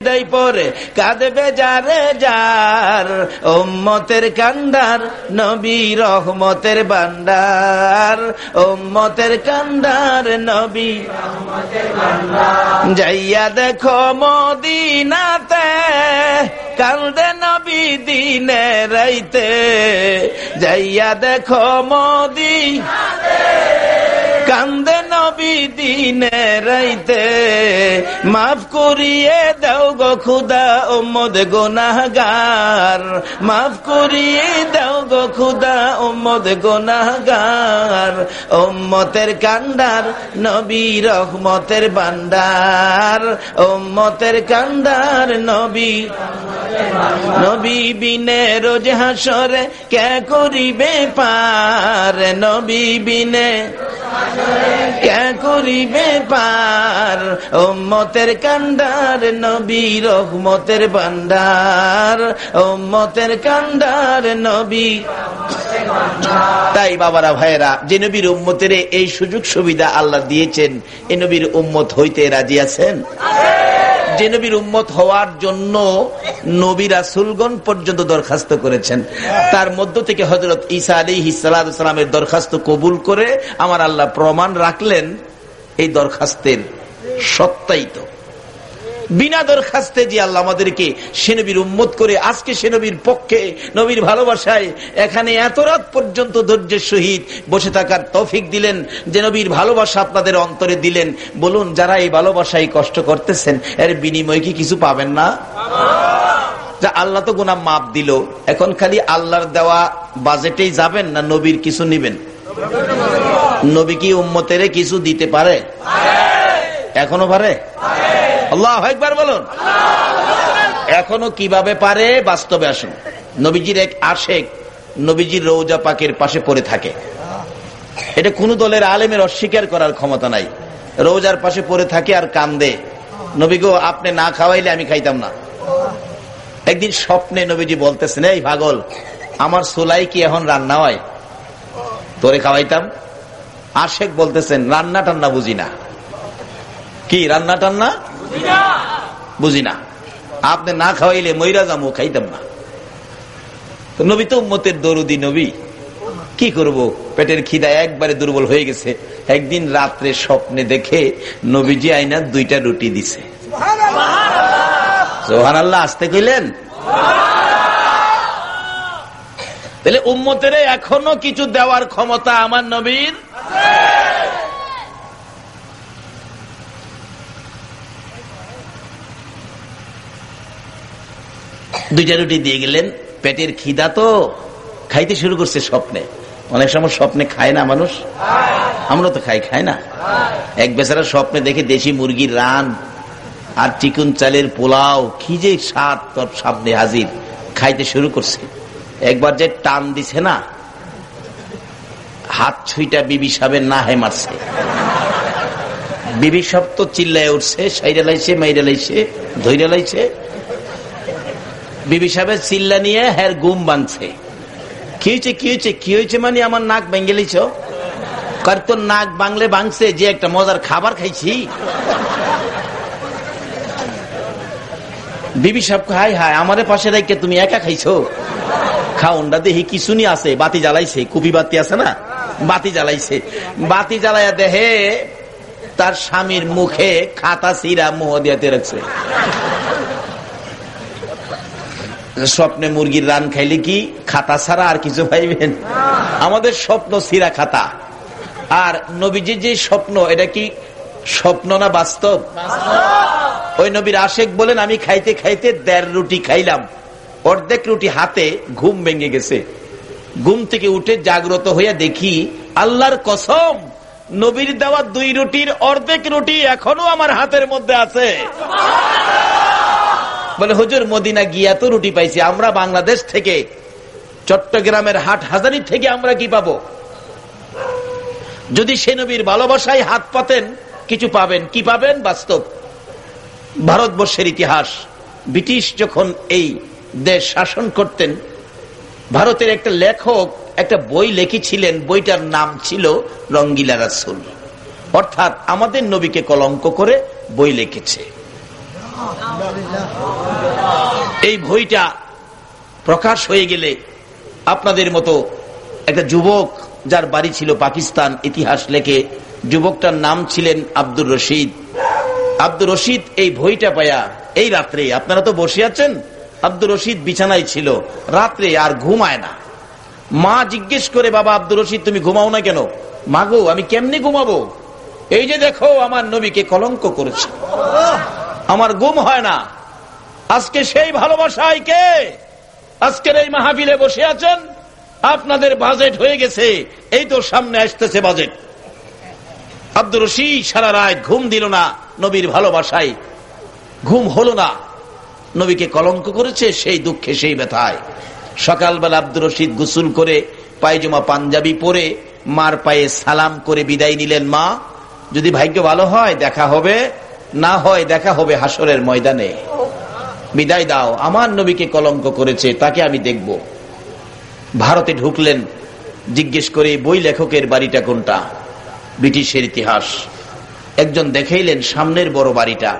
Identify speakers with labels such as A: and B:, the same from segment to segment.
A: পরে কাঁদবে যারে যার উম্মতের কান্ডার নবী রহমতের ভান্ডার উম্মতের কান্ডার নবী যাইয়া দেখো মদিনাতে কান্দে নবী দিনে রাইতে যাইয়া দেখো মদিনাতে কান্দে নবী দিনে রাইতে মাফ করিয়ে দাও গো খুদা উম্মত গুনাহগার মাফ করিয়ে দাও গো খুদা উম্মত গুনাহগার উম্মতের কান্ডার নবী রহমতের ভান্ডার উম্মতের কান্ডার নবী নবী বিনে রোজ হাসরে কে করিবে পার নবী বিনে কে করিবে পার উম্মতের কান্ডার নবী রহমতের ভান্ডার উম্মতের কান্ডার নবী। তাই বাবারা ভাইয়েরা, যে নবীর উম্মতের এই সুযোগ সুবিধা আল্লাহ দিয়েছেন, এই নবীর উম্মত হইতে রাজি আছেন? যে নবীর উম্মত হওয়ার জন্য নবী রাসূলগণ পর্যন্ত দরখাস্ত করেছেন, তার মধ্য থেকে হযরত ঈসা আলাইহিস সালামের দরখাস্ত কবুল করে আমার আল্লাহ প্রমাণ রাখলেন এই দরখাস্তের সত্যায়িত। বিনা দরখাস্তে যে আল্লাহ আমাদেরকে সে নবীর উম্মত করে আজকে সে নবীর পক্ষে নবীর ভালোবাসায় এখানে এত রাত পর্যন্ত ধৈর্যের সহিত বসে থাকার তৌফিক দিলেন, যে নবীর ভালোবাসা আপনাদের অন্তরে দিলেন, বলুন যারা এই ভালোবাসায় কষ্ট করতেছেন এর বিনিময়ে কি কিছু পাবেন না? যা আল্লাহ তো গুনাহ মাফ দিল, এখন খালি আল্লাহর দেওয়া বাজেটেই যাবেন না নবীর কিছু নিবেন? নবী কি উম্মতের কিছু দিতে পারে? এখনো পারে? আল্লাহু আকবার বলুন। এখনো কিভাবে পারে বাস্তবে আসুন। নবীজির এক আশেক নবীজির রওজা পাকের পাশে পড়ে থাকে, এটা কোন দলের আলেমের অস্বীকার করার ক্ষমতা নাই। রওজার পাশে পড়ে থাকে আর কান্দে, নবী গো আপনি না খাওয়াইলে আমি খাইতাম না। একদিন স্বপ্নে নবীজি বলতেছেন, এই পাগল, আমার সোলাই কি এখন রান্না হয়? তোরে খাওয়াইতাম। আশেক বলতেছেন, রান্না টান্না বুঝি না। কি রান্না টান্না বুঝি না, আপনি না খাওয়াইলে মইরা যাবো, খাইতাম না। নবী তো উম্মতের দরুদি নবী, কি করব, পেটের খিদা একবারে দুর্বল হয়ে গেছে। একদিন রাত্রে স্বপ্নে দেখে নবীজি আইনা 2টা রুটি দিছে। সুবহানাল্লাহ, আসতে কইলেন? তাহলে উম্মতের এখনো কিছু দেওয়ার ক্ষমতা আমার নবীর। দুইটা রুটি দিয়ে গেলেন, পেটের খিদা তো খাইতে শুরু করছে স্বপ্নে। অনেক সময় স্বপ্নে খায় না মানুষ, আমরা তো খাই না। এক বেচারা স্বপ্নে দেখে দেশি মুরগির রান আর চিকন চালের পোলাও, কি যে স্বাদ তোর সামনে হাজির, খাইতে শুরু করছে। একবার যে টান দিছে না, হাত ছুঁইটা বিবি সাহেবের না হে মারছে। বিবি সাহেব তো চিল্লায় উঠছে, সাইরা লাইছে, মাইরা লাইছে, ধইরা লাইছে। বিবি সাহেবের চিল্লা নিয়ে হের গুম বাঁধছে। কি হয়েছে কি হয়েছে কি হয়েছে মানে আমার নাক ভেঙে লিছ? কার তোর নাক বাংলে ভাঙছে যে একটা মজার খাবার খাইছি। বিবি সাহেব হাই হাই আমারে পাশে রেখে তুমি একা খাইছো? খাউন্ডা দেখি কিছু নি আছে, বাতি জ্বালাইছে, কুপি বাতি আছে না, বাতি জ্বালাইছে। বাতি জ্বালাইয়া দেহে তার স্বামীর মুখে খাতা সিরা মুহ দিয়াতে রাখছে। স্বপ্নে মুরগির রান খাইলে কি খাতা ছাড়া আর কিছু পাইবেন? আমাদের স্বপ্ন সিরা খাতা। আর নবীজির যে স্বপ্ন, এটা কি স্বপ্ন না বাস্তব? ওই নবীর আশেক বলেন, আমি খাইতে খাইতে 1.5 রুটি খাইলাম, অর্ধেক রুটি হাতে, ঘুম ভেঙে গেছে। ঘুম থেকে উঠে জাগ্রত হইয়া দেখি আল্লাহর কসম, নবীর দেওয়া 2 রুটির অর্ধেক রুটি এখনো আমার হাতের মধ্যে আছে। বলে হুজুর মদিনা গিয়া তো রুটি পাইছি, আমরা বাংলাদেশ থেকে চট্টগ্রামের হাট হাজারি থেকে আমরা কি পাবো? যদি সে নবীর ভালোবাসায় হাত পাতেন কিছু পাবেন। কি পাবেন? বাস্তব। ভারতবর্ষের ইতিহাস, ব্রিটিশ যখন এই দেশ শাসন করতেন, ভারতের একটা লেখক একটা বই লিখেছিলেন, বইটার নাম ছিল রঙ্গিলা রাসূল। অর্থাৎ আমাদের নবীকে কলঙ্ক করে বই লিখেছে। এই বইটা প্রকাশ হয়ে গেলে আপনাদের মতো একটা যুবক, যার বাড়ি ছিল পাকিস্তান, ইতিহাস লেখে, যুবকটার নাম ছিলেন আব্দুর রশিদ। আব্দুর রশিদ এই বইটা পায়া এই রাত্রে, আপনারা তো বসে আছেন, আব্দুর রশিদ বিছানায় ছিল, রাত্রে আর ঘুমায় না। মা জিজ্ঞেস করে, বাবা আব্দুর রশিদ তুমি ঘুমাও না কেন? মা গো, আমি কেমনি ঘুমাবো, এই যে দেখো আমার নবীকে কলঙ্ক করেছে, আমার ঘুম হয় না। আজকে সেই ভালোবাসায় কে আজকের এই মাহফিলে বসে আছেন? আপনাদের বাজেট হয়ে গেছে, এই তো সামনে আসতেছে বাজেট। আব্দুর রশিদ সারা রাত ঘুম দিল না, নবীর ভালোবাসায় ঘুম হলো না, নবীকে কলঙ্ক করেছে, সেই দুঃখে সেই ব্যথায়। সকালবেলা আব্দুর রশিদ গোসল করে পায়জামা পাঞ্জাবি পরে মার পায়ে সালাম করে বিদায় নিলেন। মা, যদি ভাগ্য ভালো হয় দেখা হবে, না হয় দেখা হবে হাসরের ময়দানে, বিদায় দাও, আমার নবীকে কলঙ্ক করেছে, তাকে আমি দেখব। ভারতে ঢুকলেন, জিজ্ঞেস করে বই লেখকের বাড়িটা কোনটা, ব্রিটিশের ইতিহাস। একজন দেখাইলেন সামনের বড় বাড়িটা,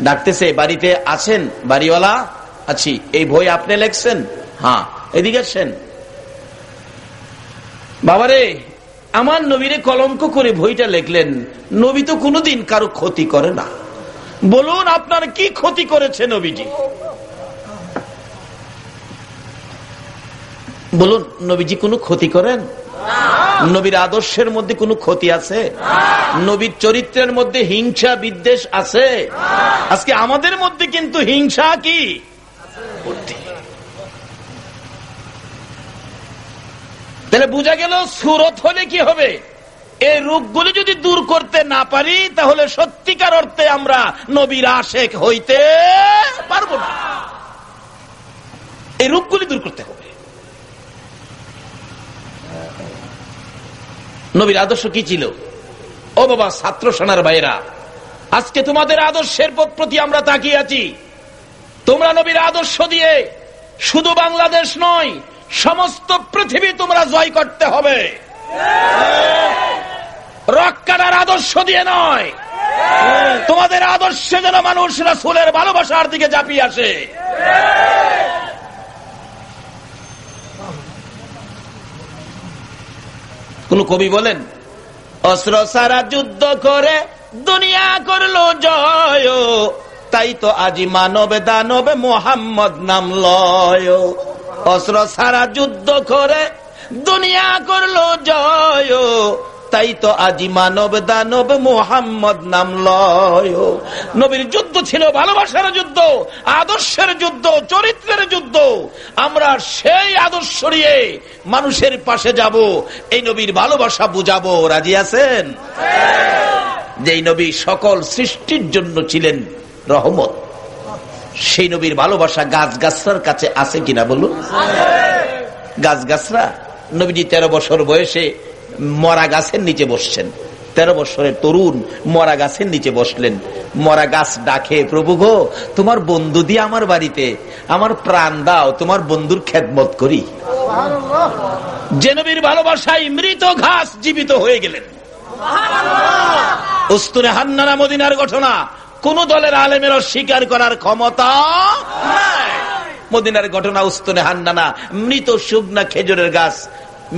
A: ডাকতেছে, বাড়িতে আছেন? বাড়িওয়ালা, আছি। এই বই আপনি লেখছেন? হ্যাঁ। এদিকে আসেন। বাবারে, আমার নবীরে কলঙ্ক করে বইটা লিখলেন, নবী তো কোনোদিন কারো ক্ষতি করে না, বলুন আপনার কি ক্ষতি করেছে নবীজি? বলুন, নবীজি কোনো ক্ষতি করেন? নবীর আদর্শের মধ্যে কোনো ক্ষতি আছে? নবীর চরিত্রের মধ্যে হিংসা বিদ্বেষ আছে? আজকে আমাদের মধ্যে কিন্তু হিংসা কি, তাহলে বোঝা গেল সুরত হলে কি হবে, এই রূপগুলি যদি দূর করতে না পারি, তাহলে সত্যিকার অর্থে আমরা নবীর আশেক হইতে পারবো না। এই রূপগুলি দূর করতে হবে। নবীর আদর্শ কি ছিল? ও বাবা, ছাত্র সোনার ভাইরা, আজকে তোমাদের আদর্শের প্রতি আমরা তাকিয়ে আছি। তোমরা নবীর আদর্শ দিয়ে শুধু বাংলাদেশ নয়, সমস্ত পৃথিবী তোমরা জয় করতে হবে। রক্কার আদর্শ দিয়ে নয়, তোমাদের আদর্শে যেন মানুষ রাসূলের ভালোবাসার দিকে ঝাঁপিয়ে আসে। কোন কবি বলেন, অস্ত্র সারা যুদ্ধ করে দুনিয়া করলো জয়, তাই তো আজি মানবে দানবে মোহাম্মদ নাম লয়। অস্ত্র সারা যুদ্ধ করে দুনিয়া করলো জয়, তাই তো আজি মানব দানব মোহাম্মদ নাম লয়। নবীর যুদ্ধ ছিল ভালোবাসার যুদ্ধ, আদর্শের যুদ্ধ, চরিত্রের যুদ্ধ। আমরা সেই আদর্শ নিয়ে মানুষের পাশে যাব, এই নবীর ভালোবাসা বুঝাবো। রাজি আছেন? যেই নবী সকল সৃষ্টির জন্য ছিলেন রহমত, সেই নবীর ভালোবাসা গাছ গাছরার কাছে আছে কিনা বলুন? গাছ গাছরা, নবীজি 13 বছর বয়সে মরা গাছের নিচে বসছেন। 13 বছরের তরুণ মরা গাছের নিচে বসলেন। মরা গাছ ডাকে, প্রভু গো, তোমার বন্ধু দিয়ে আমার বাড়িতে, আমার প্রাণ দাও, তোমার বন্ধুর খেদমত করি। যে নবীর ভালোবাসায় মৃত ঘাস জীবিত হয়ে গেলেন। উস্তুনে হান্নানা মদিনার ঘটনা কোন দলের আলেমের অস্বীকার করার ক্ষমতা নাই। মদিনার ঘটনা, উস্তুনে হান্নানা, মৃত শুকনা খেজুরের গাছ,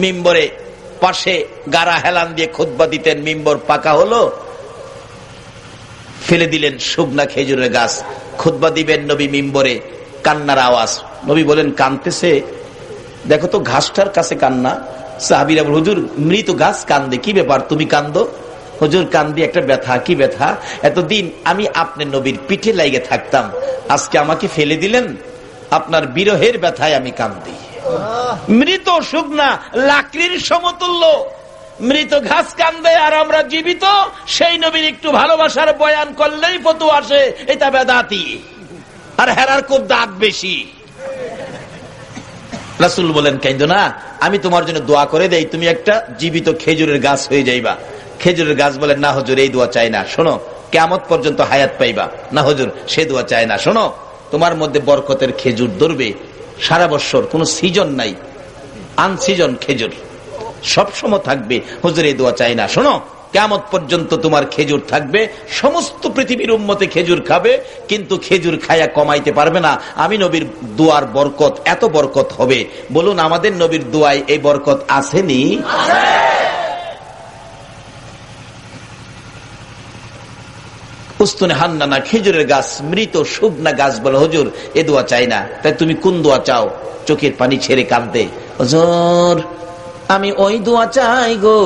A: মিম্বরে পাশে গাড়া হেলান দিয়ে খুতবা দিতেন। মিম্বর পাকা হলো, ফেলে দিলেন শুকনা খেজুরের গাছ। খুতবা দিবেন নবী, মিম্বরে কান্নার আওয়াজ। নবী বলেন, কানতেছে, দেখো তো ঘাসটার কাছে কান্না। সাহাবীরা বলেন, হুজুর মৃত গাছ কান্দে, কি ব্যাপার তুমি কান্দো? হুজুর কান্দি একটা ব্যথা। কি ব্যথা? এতদিন আমি আপনার নবীর পিঠে লাইগে থাকতাম, আজকে আমাকে ফেলে দিলেন, আপনার বিরহের ব্যথায় আমি কান্দি। মৃত শুকনা লাকড়ির সমতুল্য মৃত ঘাস কান্দে, আর আমরা জীবিত। সেই নবীর একটু ভালোবাসার বয়ান করলেই ফতু আসে, এটা বেদাতি, আর হেরার খুব দাঁত বেশি। রাসূল বলেন, কাইন্দো না, আমি তোমার জন্য দোয়া করে দেই, তুমি একটা জীবিত খেজুরের গাছ হয়ে যাইবা। খেজুরের গাছ বলেন, না হুজুর, এই দোয়া চাই না, শোনো, কিয়ামত পর্যন্ত হায়াত পাইবা। না হুজুর, সে দোয়া চাই না, শোনো, তোমার মধ্যে বরকতের খেজুর ধরবে সারা বছর, কোন সিজন নাই, আনসিজন খেজুর সবসময় থাকবে। হুজুর, এই দোয়া চাই না, শোনো, কিয়ামত পর্যন্ত তোমার খেজুর থাকবে, সমস্ত পৃথিবীর উম্মতে খেজুর খাবে, কিন্তু খেজুর খায়া কমাইতে পারবে না। আমি নবীর দোয়ার বরকত, এত বরকত হবে। বলুন, আমাদের নবীর দোয়ায় এই বরকত আসেনি? উস্তুনে হান্নানা, খেজুরের গাছ, মৃত শুকনা গাছ বলে, হুজুর এ দোয়া চাই না। তাই তুমি কোন দোয়া চাও? চোখের পানি ছেড়ে কাঁদতে, হুজুর আমি ওই দোয়া চাই গো,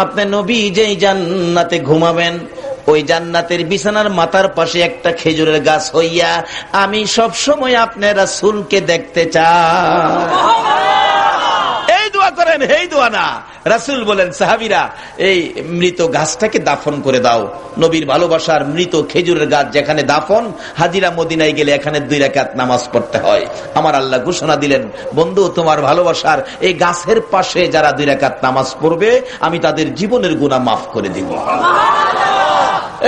A: আপনার নবী যেই জান্নাতে ঘুমাবেন, ওই জান্নাতের বিছানার মাথার পাশে একটা খেজুরের গাছ হইয়া আমি সব সময় আপনার রাসূলকে দেখতে চাই। এই দোয়া করেন, এই দোয়া না। রাসূল বলেন, সাহাবীরা এই মৃত গাছটাকে দাফন করে দাও। নবীর ভালোবাসার মৃত খেজুরের গাছ যেখানে দাফন, হাজিরা মদিনায় গেলে এখানে 2 রাকাত নামাজ পড়তে হয়। আমার আল্লাহ ঘোষণা দিলেন, বন্ধু তোমার ভালোবাসার এই গাছের পাশে যারা 2 রাকাত নামাজ পড়বে, আমি তাদের জীবনের গুনাহ মাফ করে দিব।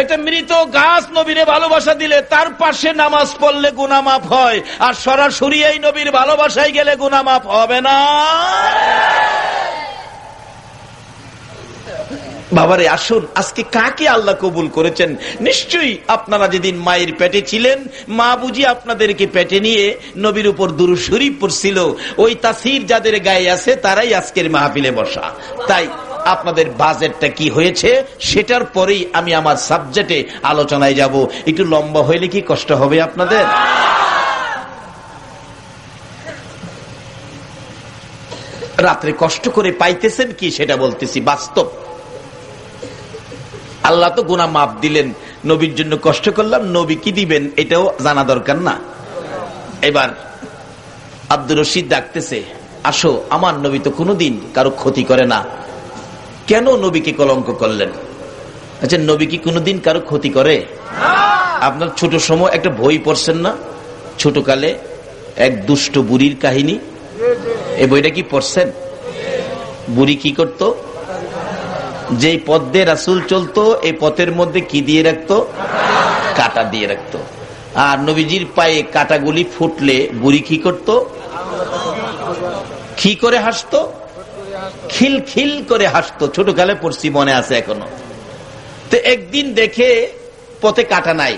A: একটা মৃত গাছ নবীরে ভালোবাসা দিলে তার পাশে নামাজ পড়লে গুনাহ মাফ হয়, আর সরাসরি এই নবীর ভালোবাসায় গেলে গুনাহ মাফ হবে না। বাবারে আসুন, আজকে কাকে আল্লাহ কবুল করেছেন? নিশ্চয়ই আপনারা যেদিন মায়ের পেটে ছিলেন, মা বুঝি আপনাদেরকে পেটে নিয়ে নবীর উপর দুরূদ শরীফ পড়ছিল। ওই তাসির যাদের গায়ে আছে তারাই আজকের মাহফিলে বসা। তাই আপনাদের বাজেটটা কি হয়েছে সেটার পরেই আমি আমার সাবজেক্টে আলোচনায় যাব। একটু লম্বা হইলে কি কষ্ট হবে আপনাদের? রাত্রে কষ্ট করে পাইতেছেন কি সেটা বলতেছি, বাস্তব। আল্লাহ তো গুনাহ মাফ দিলেন, নবীর জন্য কষ্ট করলাম, নবী কি দিবেন এটাও জানা দরকার না? এবার আব্দুর রশিদ ডাকতেছে, আসো, আমার নবী তো কোনোদিন কারো ক্ষতি করে না, কেন নবীকে কলঙ্ক করলেন? আচ্ছা, নবী কি কোনোদিন কারো ক্ষতি করে? আপনার ছোট সময় একটা বই পড়ছেন না, ছোটকালে এক দুষ্ট বুড়ির কাহিনী? এই বইটা কি পড়ছেন? বুড়ি কি করত? যেই পথ দিয়ে রাসূল চলতো, এই পথের মধ্যে কি দিয়ে রাখতো? কাঁটা দিয়ে রাখতো। আর নবীজির পায়ে কাঁটাগুলি ফুটলে বুড়ি কি করত? কি করে হাসতো? খিল খিল করে হাসতো। ছোটকালে পড়ছি, মনে আছে এখনো। তো একদিন দেখে পথে কাঁটা নাই,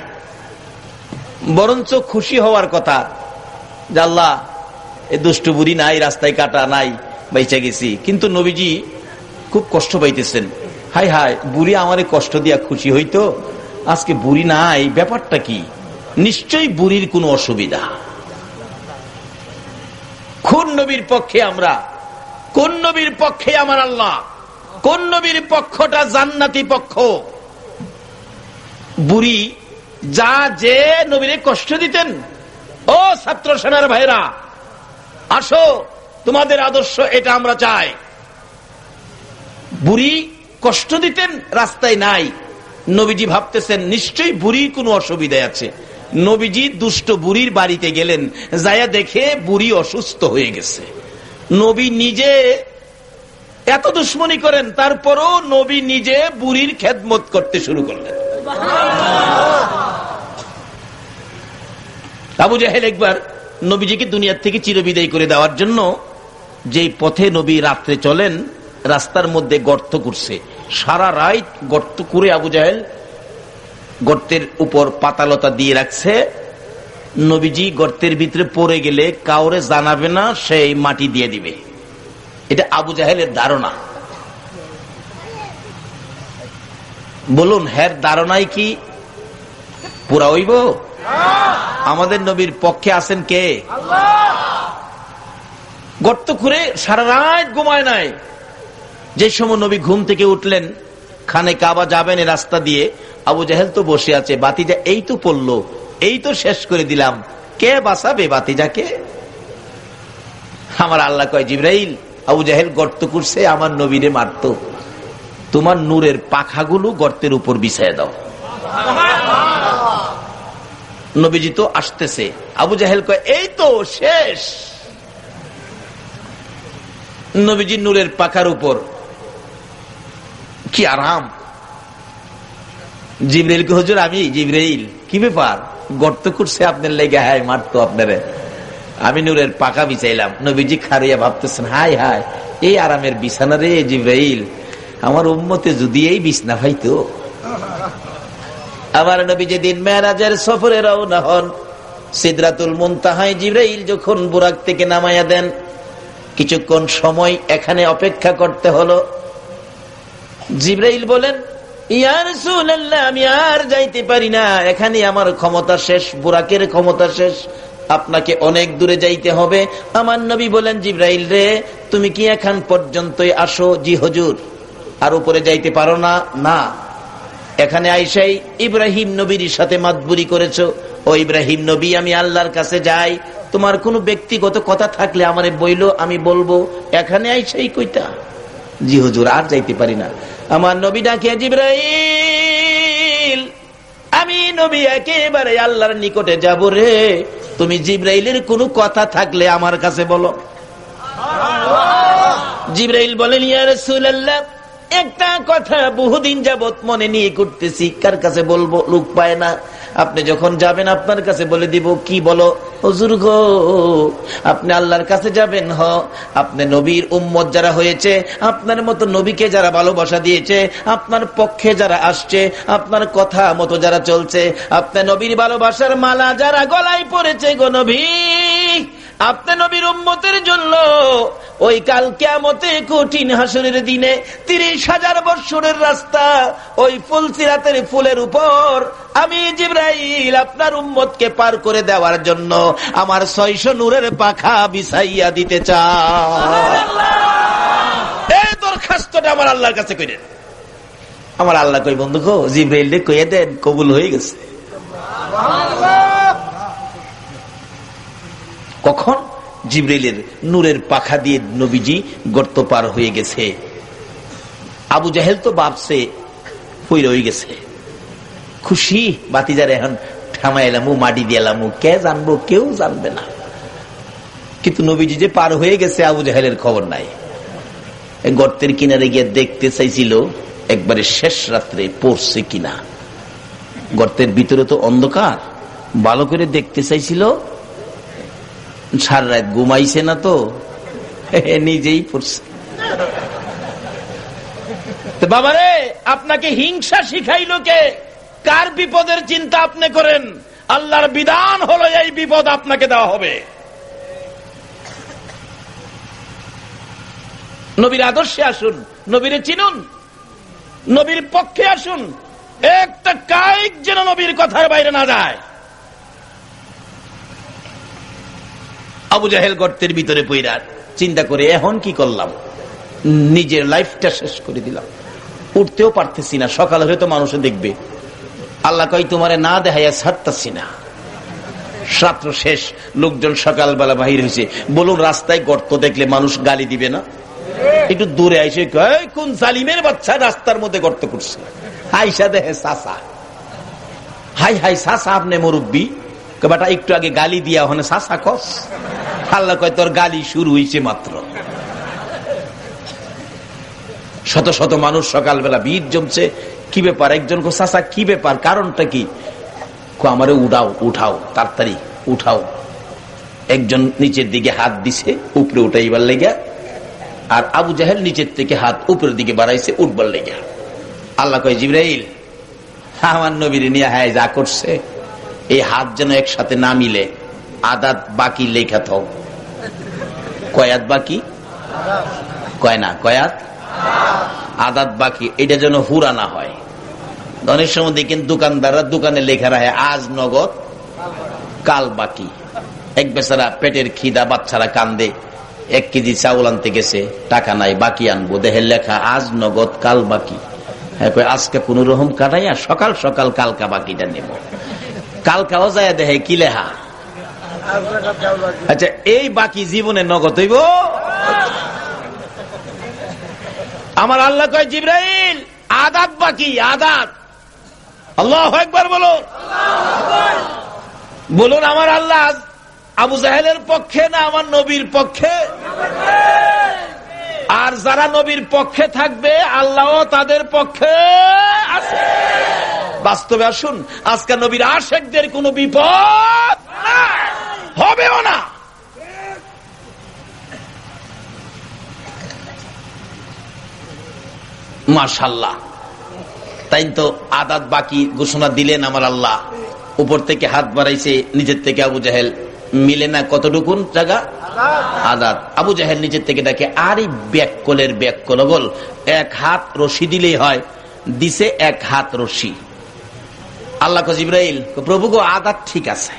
A: বরঞ্চ খুশি হওয়ার কথা যে আল্লাহ এই দুষ্ট বুড়ি নাই, রাস্তায় কাঁটা নাই, বাইচা গেছি। কিন্তু নবীজি খুব কষ্ট পাইতেছেন। হাই হাই, বুড়ি আমারে কষ্ট দিয়া খুশি হইতো, আজকে বুড়ি নাই, ব্যাপারটা কি? নিশ্চয়ই বুড়ির কোনো অসুবিধা। কোন নবীর পক্ষে আমরা? কোন নবীর পক্ষে আমার আল্লাহ? কোন নবীর পক্ষটা জান্নাতি পক্ষ? বুড়ি যা যে নবীরে কষ্ট দিতেন। ও ছাত্র সেনার ভাইরা, আসো, তোমাদের আদর্শ এটা আমরা চাই। বুড়ি কষ্ট দিতেন, রাস্তায় নাই। নবীজি ভাবতেছেন নিশ্চয়ই বুড়ির কোনো অসুবিধা আছে। নবীজি দুষ্ট বুড়ির বাড়িতে গেলেন, যায়া দেখে বুড়ি অসুস্থ হয়ে গেছে। নবী নিজে এত দুশ্মনী করেন, তারপরও নবী নিজে বুড়ির খেদমত করতে শুরু করলেন। আবু জাহেল একবার নবীজিকে দুনিয়ার থেকে চিরবিদায় করে দেওয়ার জন্য যে পথে নবী রাত্রে চলেন, রাস্তার মধ্যে গর্ত করছে। সারা রাত গর্ত করে আবু জাহেল গর্তের উপর পাতালতা দিয়ে রাখছে। নবীজি গর্তের ভিতরে পড়ে গেলে কাউরে জানাবে না, সেই মাটি দিয়ে দিবে। এটা আবু জাহেলের ধারণা। বলুন, হ্যার ধারণাই কি পুরা হইব? আমাদের নবীর পক্ষে আছেন কে? গর্ত করে সারা রাত ঘুমায় নাই। যে সময় নবী ঘুম থেকে উঠলেন, খানে কাবা যাবেন রাস্তা দিয়ে, আবু জাহেল তো বসে আছে। বাতিজা এই তো পড়লো, এই তো শেষ করে দিলাম, কে বাঁচাবে বাতিজাকে? আমার আল্লাহ কয়, জিবরাইল, আবু জাহেল গর্ত করছে, আমার নবীরে মারতো, তোমার নূরের পাখাগুলো গর্তের উপর বিছায় দাও। নবীজি তো আসতেছে। আবু জাহেল কয়, এই তো শেষ। নবীজি নূরের পাখার উপর, কি আরাম। জিবরাইল কে, হুজুর আমি জিবরাইল, কি ব্যাপার? গর্ত করছে আপনার লেগে, হায় মারতো আপনারে, আমি নূরের পাখা বিছাইলাম। নবীজি খারিয়া ভাবতেছেন, হাই হাই, এই আরামের বিছানা রে জিবরাইল, আমার উম্মতে যদি এই বিছনা পাইতো। আমার নবী যেদিন মেরাজের সফরে রওনা হন, সিদরাতুল মুনতাহায় জিবরাইল যখন বুরাক থেকে নামাইয়া দেন, কিছুক্ষণ সময় এখানে অপেক্ষা করতে হলো। জিবরাইল বলেন, ইয়া রাসূলুল্লাহ, আমি আর যাইতে পারি না, এখানে আমার ক্ষমতা শেষ, বুরাকের ক্ষমতা শেষ, আপনাকে অনেক দূরে যাইতে হবে। আমার নবী বলেন, জিবরাইল রে, তুমি কি এখান পর্যন্তই আসো? জি হুজুর। আর উপরে যাইতে পারো না? না। এখানে আইসাই ইব্রাহিম নবীর সাথে মাতবুরি করেছো। ও ইব্রাহিম নবী, আমি আল্লাহর কাছে যাই, তোমার কোনো ব্যক্তিগত কথা থাকলে আমারে বইলো, আমি বলবো। এখানে আইসাই কইতা? জি হুজুর, আর যাইতে পারি না। আমার নবী ডাকে, জিবরাইল, আমি নবী একেবারে আল্লাহর নিকটে যাব রে, তুমি জিবরাইলের কোনো কথা থাকলে আমার কাছে বলো। জিবরাইল বলেন, ইয়া রাসূলুল্লাহ, একটা কথা বহুদিন যাবত মনে নিয়ে করতেছি, কার কাছে বলবো, লোক পায় না। আপনি যখন যাবেন আপনার কাছে বলে দিব। কি বলো? হুজুর গো, আপনি আল্লাহর কাছে যাবেন, আপনি নবীর উম্মত যারা হয়েছে, আপনার মতো নবীকে যারা ভালোবাসা দিয়েছে, আপনার পক্ষে যারা আসছে, আপনার কথা মতো যারা চলছে, আপনি নবীর ভালোবাসার মালা যারা গলায় পড়েছে গো নবী, আপনি নবীর উম্মতের জন্য ওই কাল কিয়ামতে কঠিন হাসরের দিনে 30,000 বছরের রাস্তা, ওই ফুলসিরাতের ফুলের উপর আমি জিবরাইল আপনার উম্মতকে পার করে দেওয়ার জন্য আমার 600 নূরের পাখা বিছাইয়া দিতে চাই। এই দরখাস্তটা আমার আল্লাহর কাছে কইলেন। আমার আল্লাহ কই, বন্ধু গো, জিবরাইলকে কইয়ে দেন, কবুল হয়ে গেছে। কখন? জিবরাইলের নূরের পাখা দিয়ে নবীজি গর্ত পার হয়ে গেছে। আবু জাহেল তো ভাবছে পইরা হয়ে গেছে, খুশি, বাতিজার এখন থামাইলাম, মাটি দিয়ালাম, কে জানবো? কেউ জানবে না। কিন্তু নবীজি যে পার হয়ে গেছে, আবু জাহেলের খবর নাই। গর্তের কিনারে গিয়ে দেখতে চাইছিল একবারে শেষ রাত্রে পড়ছে কিনা। গর্তের ভিতরে তো অন্ধকার, ভালো করে দেখতে চাইছিল। সারা রাত ঘুমাইছে না তো, নিজেই পড়ছে। বাবারে, আপনাকে হিংসা শিখাইলো কে? কার বিপদের চিন্তা আপনি করেন? আল্লাহর বিধান হলো এই বিপদ আপনাকে দেওয়া হবে। নবীর আদর্শে আসুন, নবীরে চিনুন, নবীর পক্ষে আসুন, একটা কায়িক যেন নবীর কথার বাইরে না যায়। আবু জাহেল গর্তের ভিতরে পইরা চিন্তা করে, এখন কি করলাম? নিজের লাইফটা শেষ করে দিলাম, উঠতেও পারতেছি না, সকালে হয়তো মানুষে দেখবে। আল্লাহ কই, তোমারে না দেখাইয়া ছাড়তাছি না। রাত্র শেষ, লোকজন সকালবেলা বাহির হয়েছে। বলুন, রাস্তায় গর্ত দেখলে মানুষ গালি দিবে না? একটু দূরে আইসে কয়, কোন জালিমের বাচ্চা রাস্তার মধ্যে গর্ত করছে। আইসা দেখে চাচা, হাই হাই চাচা, আপনি মুরব্বী, বেটা একটু আগে গালি দিয়া ওখানে চাচা কস। আল্লাহ কয়, তোর গালি শুরু হয়েছে মাত্র। শত শত মানুষ সকালবেলা ভিড় জমছে। কি ব্যাপার? একজন কো, চাচা কি ব্যাপার, কারণটা কি? আমারে উঠাও, উঠাও, তাড়াতাড়ি উঠাও। একজন নিচের দিকে হাত দিছে উপরে উঠাইবার লেগা, আর আবু জাহেল নিচের থেকে হাত উপরের দিকে বাড়াইছে উঠবার লেগা। আল্লাহ কয়, জিবরাইল, আমার নবীর নিয়ে হায় যা করছে, এই হাত যেন একসাথে না মিলে, আদাত বাকি লেখা থাও। কয়াত বাকি? কয় না, কয়াত আদাত বাকি, এটা যেন হুরা না হয়। অনেক সময় দেখেন দোকানদাররা দোকানে লেখা রাখে আজ নগদ কাল বাকি। এক বেচারা পেটের খিদা, বাচ্চারা কান্দে, 1 কেজি চাউল আনতে গেছে, টাকা নাই, বাকি আনবো, দেখে লেখা আজ নগদ কাল বাকি। আজকে কোন রকম কাটাইয়া সকাল সকাল কালকা বাকিটা নেব। কালকাও যায় দেখে কি লেখা, আচ্ছা এই বাকি জীবনে নগদ হইব। আমার আল্লাহ কয়, জিবরাইল, আদাত বাকি, আদাত। আল্লাহু আকবার বলুন। বলুন, আমার আল্লাহ আবু জাহেলের পক্ষে না আমার নবীর পক্ষে? আর যারা নবীর পক্ষে থাকবে আল্লাহও তাদের পক্ষে আছে। বাস্তবে আসুন, আজকে নবীর আশিকদের কোনো বিপদ হবেও না। মাশাআল্লাহ, তাই তো আদাত বাকি ঘোষণা দিলেন আমার আল্লাহ। উপর থেকে হাত বাড়াইছে, নিচের থেকে আবু জাহেল মিলে না কতটুকুন জায়গা আদাত। আবু জাহেল নিচের থেকে ডাকে, আরে ব্যাককলের ব্যাককল বল, এক হাত রশি দিলেই হয়, দিছে এক হাত রশি। আল্লাহ কো জিবরাইল, প্রভু গো আদাত ঠিক আছে,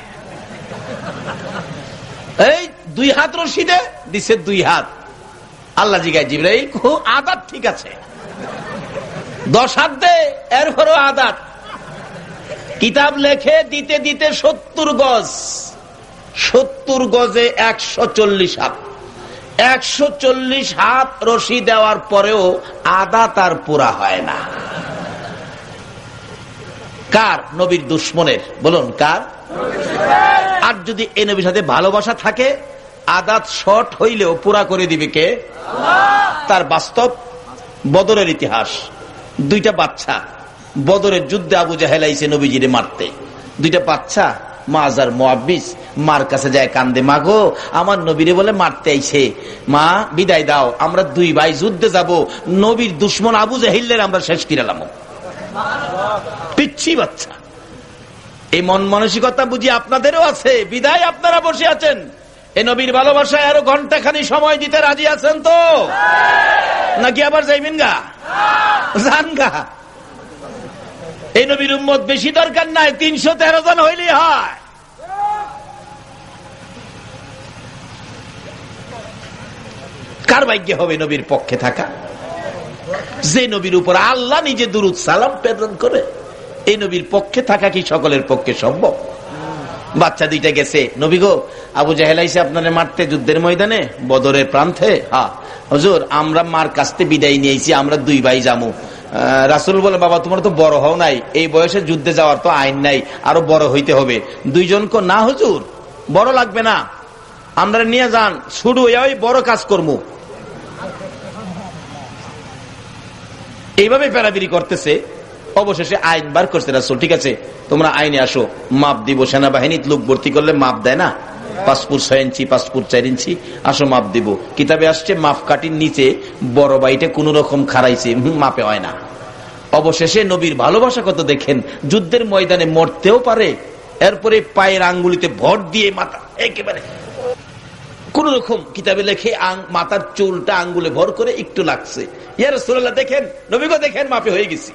A: এই 2 হাত রশি দে, দিছে 2 হাত। আল্লাহ জিগায়, জিবরাইল আদাত ঠিক আছে, 10 হাত দে, এরপরও আদাত। কিতাব লেখে দিতে দিতে 70 গজ, 70 গজে 140 হাত, 140 হাত রশি দেওয়ার পরেও আদাত আর পুরা হয় না। কার? নবীর দুশ্মনের। বলুন কার? আর যদি এই নবীর সাথে ভালোবাসা থাকে, আদাত শর্ট হইলেও পুরা করে দিবে কে? তার বাস্তব বদরের ইতিহাস। 2টা বাচ্চা বদরের যুদ্ধে আবু জাহেল আইছে নবীজিরে মারতে। 2টা বাচ্চা মাজার মুআব্বিস মার কাছে যায়, কান্দে, মা গো আমার নবীরে বলে মারতে আইছে, মা বিদায় দাও, আমরা 2 ভাই যুদ্ধে যাব, নবীর দুশ্মন আবু জাহেলের আমরা শেষ কিরালাম। পিচ্ছি বাচ্চা। এই মন মানসিকতা বুঝি আপনাদেরও আছে, বিদায় আপনারা বসে আছেন। এই নবীর ভালোবাসায় আরো ঘন্টাখানি সময় দিতে রাজি আছেন তো, নাকি আবার যাইবেন গা? যান গা। এই নবীর উম্মত বেশি দরকার নাই, 313 জন হইলেই হয়। কার ভাগ্যে হবে নবীর পক্ষে থাকা? যে নবীর উপর আল্লাহ নিজে দুরূদ সালাম প্রেরণ করে, এই নবীর পক্ষে থাকা কি সকলের পক্ষে সম্ভব? বাচ্চা 2টা গেছে, নবী গো আবু জাহেল আইছে আপনারে মারতে যুদ্ধের ময়দানে, বদরের প্রান্তে। হ্যাঁ হুজুর, আমরা মার কাছতে বিদায় নিয়েছি, আমরা 2 ভাই যামু। রাসূল বলে, বাবা তোমার তো বড় হও নাই, এই বয়সে যুদ্ধে যাওয়ার তো আইন নাই, আরো বড় হইতে হবে। 2 জনকে, না হুজুর বড় লাগবে না, আমরা নিয়ে যান, শুরু ওই বড় কাজ করবো। এইভাবে পেরাবিরি করতেছে। অবশেষে আইন বার করছে রাসূল, ঠিক আছে তোমরা আইনে আসো, মাপ দিব। সেনাবাহিনী লোক ভর্তি করলে মাপ দেয় না, 5 ফুট 6 ইঞ্চি, 5 ফুট 4 ইঞ্চি, আসো মাপ দিব। কিতাবে আসছে মাপ কাটির নিচে বড় বাইটে কোন রকম খারাইছে, মাপে হয় না। অবশেষে নবীর ভালোবাসা কত দেখেন, যুদ্ধের ময়দানে মরতেও পারে, এরপরে পায়ের আঙ্গুলিতে ভর দিয়ে মাথা একেবারে কোন রকম, কিতাবে লেখে মাথার চুলটা আঙ্গুলে ভর করে একটু লাগছে। ইয়া রাসূলুল্লাহ দেখেন, নবী গো দেখেন মাপে হয়ে গেছি।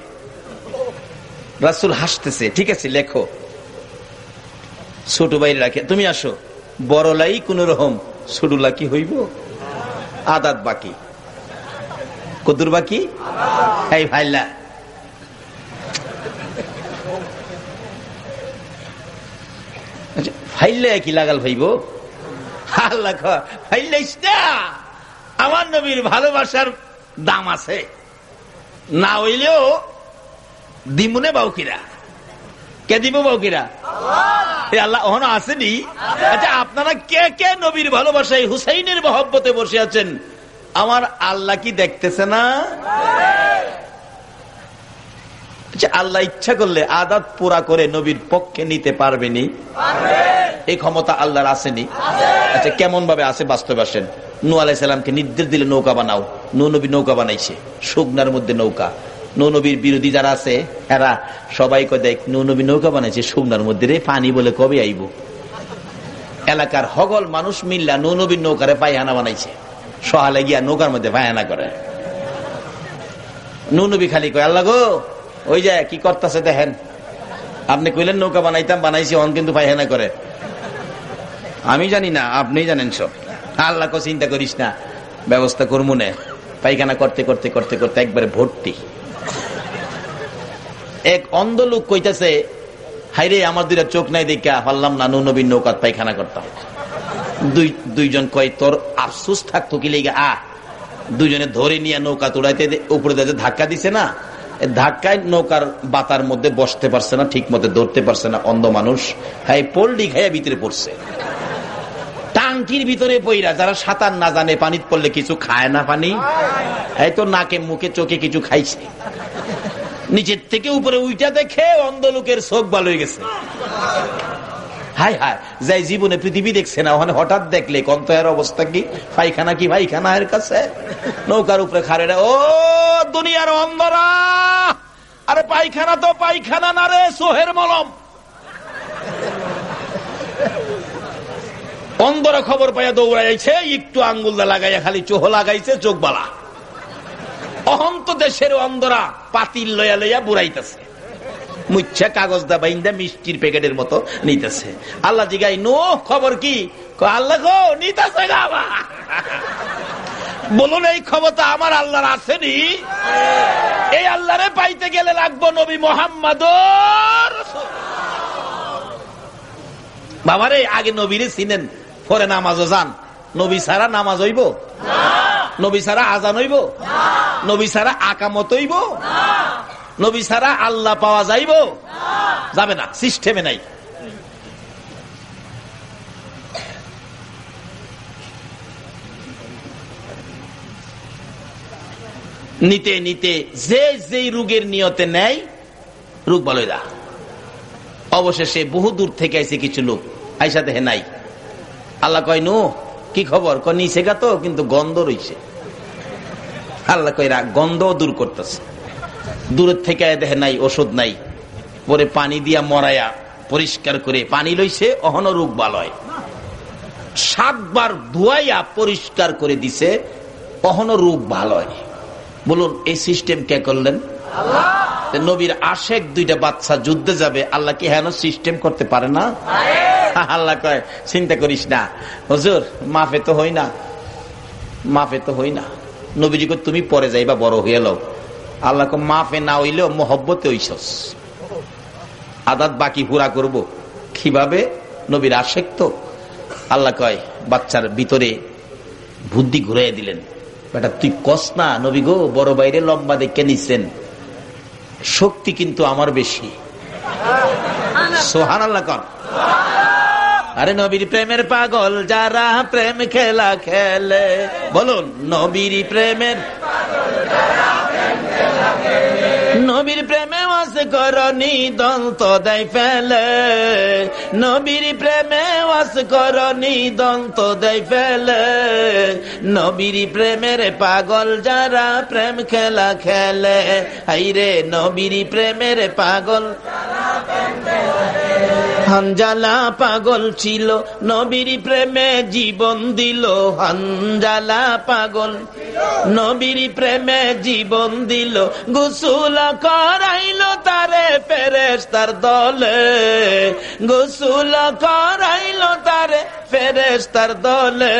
A: রাসূল হাসতেছে, ঠিক আছে লেখো। ছোট ভাই রাখে, তুমি আসো, বড়লাই কোন রকম, ছোটলা কি হইব? আদাত বাকি। কদুর বাকি? এই ভাইলা ফাইলে কি লাগাল ভাইব? আল্লাহ ফাইলাইস না, আমার নবীর ভালোবাসার দাম আছে, না হইলেও দিমুনে বাউকিরা। কে দিব বাউকিরা? আল্লাহ ওখানে আসেনি। আচ্ছা আপনারা কে কে নবীর ভালোবাসায় হুসাইনের মহব্বতে বসে আছেন? আমার আল্লাহ কি দেখতেছে না? আচ্ছা আল্লাহ ইচ্ছা করলে আদাত পুরা করে নবীর পক্ষে নিতে পারবেনি? এই ক্ষমতা আল্লাহর আসেনি? আচ্ছা কেমন ভাবে আছে বাস্তবে আসেন। নূহ আলাইহিস সালামকে নির্দেশ দিলে নৌকা বানাও, নূহ নবী নৌকা বানাইছে, শুকনার মধ্যে নৌকা। নূহ নবীর বিরোধী যারা আছে এরা সবাই কয় দেখ নূহ নবী নৌকা বানাইছে শুকনার মধ্যে, রে পানি বলে কবে আইব। এলাকার হগল মানুষ মিল্লা নূহ নবীর নৌকারে পায়খানা বানাইছে, সহালে গিয়া নৌকার মধ্যে পায়খানা করে। নূহ নবী খালি কয় আল্লাহ গো ওই যে কি করতেছে দেখেন, আপনি কইলেন নৌকা বানাইতাম, বানাইছি, অন কিন্তু পায়খানা করে। আমি জানি না, আপনি জানেন সব। আল্লাহ কো চিন্তা করিস না, ব্যবস্থা করবো না। পায়খানা করতে করতে করতে করতে একবারে ভর্তি। এক অন্ধ লোক কইতেছে, হাইরে আমার 2টা চোখ নাই দেখা পারলাম না নূহ নবীর নৌকাত পায়খানা করতাম। দুইজন কয় তোর আফসোস থাকতো কি লেগে, দুইজনে ধরে নিয়ে নৌকা তোড়াইতে উপরে ধাক্কা দিছে না, ধাক্কায় নৌকার বাতার মধ্যে বসতে পারছে না, ঠিক মতো ধরতে পারছে না। অন্ধ মানুষ হাই পোল্ডি খাইয়া ভিতরে পড়ছে, টাঙ্কির ভিতরে পইরা। যারা সাঁতার না জানে পানিতে পড়লে কিছু খায় না, পানি এই তো নাকে মুখে চোখে কিছু খাইছে। নিচের থেকে উপরে উইটা দেখে অন্ধ লোকের চোখ ভালো হয়ে গেছে। হাই হাই, যাই জীবনে পৃথিবী দেখছে না, ওখানে হঠাৎ দেখলে কন্ত এর অবস্থা কি, পায়খানা কি পায়খানা এর কাছে, নৌকার উপরে খারে। ও দুনিয়ার অন্ধরা, আরে পায়খানা তো পায়খানা না রে, সোহের মলম। অন্ধরা খবর পাইয়া দৌড়াইছে, একটু আঙ্গুল লাগাইয়া খালি চোহ লাগাইছে, চোখ বালা। অহন্ত দেশের অন্ধরা পাতিল লইয়া লইয়া বুড়াইতেছে, মুচ্ছা কাগজ দা বাইন্দা মিষ্টির প্যাকেটের মতো নিতেছে। আল্লাহ জিগাই, নো খবর কি? আল্লাহ গো নিতেছে না। বলুন এই ক্ষমতা আমার আল্লাহর আসেনি? এই আল্লাহরে পাইতে গেলে লাগবো নবী মুহাম্মদ। বাবারে আগে নবীরে চিনেন, পরে নামাজও যান। নবী ছাড়া নামাজ হইব? নবী ছাড়া আজান হইব? নবী ছাড়া আকামত হইব? নবী ছাড়া আল্লাহ পাওয়া যাইব? যাবে না, সিস্টেমে নাই। নিতে নিতে যে যেই রোগের নিয়তে নেয়, রোগ ভালো দা। অবশেষে বহু দূর থেকে আইছে কিছু লোক, আইসা দেখে নাই। আল্লাহ কয়, নো কি খবর? নিচে গা তো, কিন্তু গন্ধ রইছে। আল্লাহ কয়, গন্ধ দূর করতেছে। দূরের থেকে দেখে নাই, ওষুধ নাই। পরে পানি দিয়া মরাইয়া পরিষ্কার করে পানি লইছে, অহন রোগ ভালো হয়। 7 বার ধুয়াইয়া পরিষ্কার করে দিছে, অহন রোগ ভালো হয়। বলুন এই সিস্টেম কে করলেন? নবীর আশেক 2টা বাচ্চা যুদ্ধে যাবে, আল্লাহ কি হেন সিস্টেম করতে পারে না? আল্লাহ কয়, চিন্তা করিস না হুজুর, মাফে তো হই না, মাফে তো হই না। নবীজি কয়, তুমি পরে যাইবা, বড় হয়ে লও। আল্লাহ কয়, মাফে না হইলেও মহব্বতে হইছস, আদাত বাকি পুরা করব। কিভাবে? নবীর আশেক তো। আল্লাহ কয়, বাচ্চার ভিতরে বুদ্ধি ঘুরাইয়া দিলেন, বেটা তুই কস না, নবী গো বড় বাইরে লম্বা দেখে নিচ্ছেন, শক্তি কিন্তু আমার বেশি। সুবহানাল্লাহ কর। আরে নবীর প্রেমের পাগল যারা প্রেম খেলা খেলে, বলুন নবীর প্রেমের, নবীর প্রেমে ওয়াজ করনি দন্ত দেয় ফেলে, নবীর প্রেমে ওয়াজ করনি দন্ত দেয় ফেলে, নবীর প্রেমের পাগল যারা প্রেম খেলা খেলে। হাইরে নবীর প্রেমের পাগল, হানজালা পাগল ছিল, নবীর প্রেমে জীবন দিল। হানজালা পাগল, নবীর প্রেমে জীবন দিল। গোসল করাইলো তারে ফেরেশতার দলে, গোসল করাইলো তারে ফেরেশতার দলে।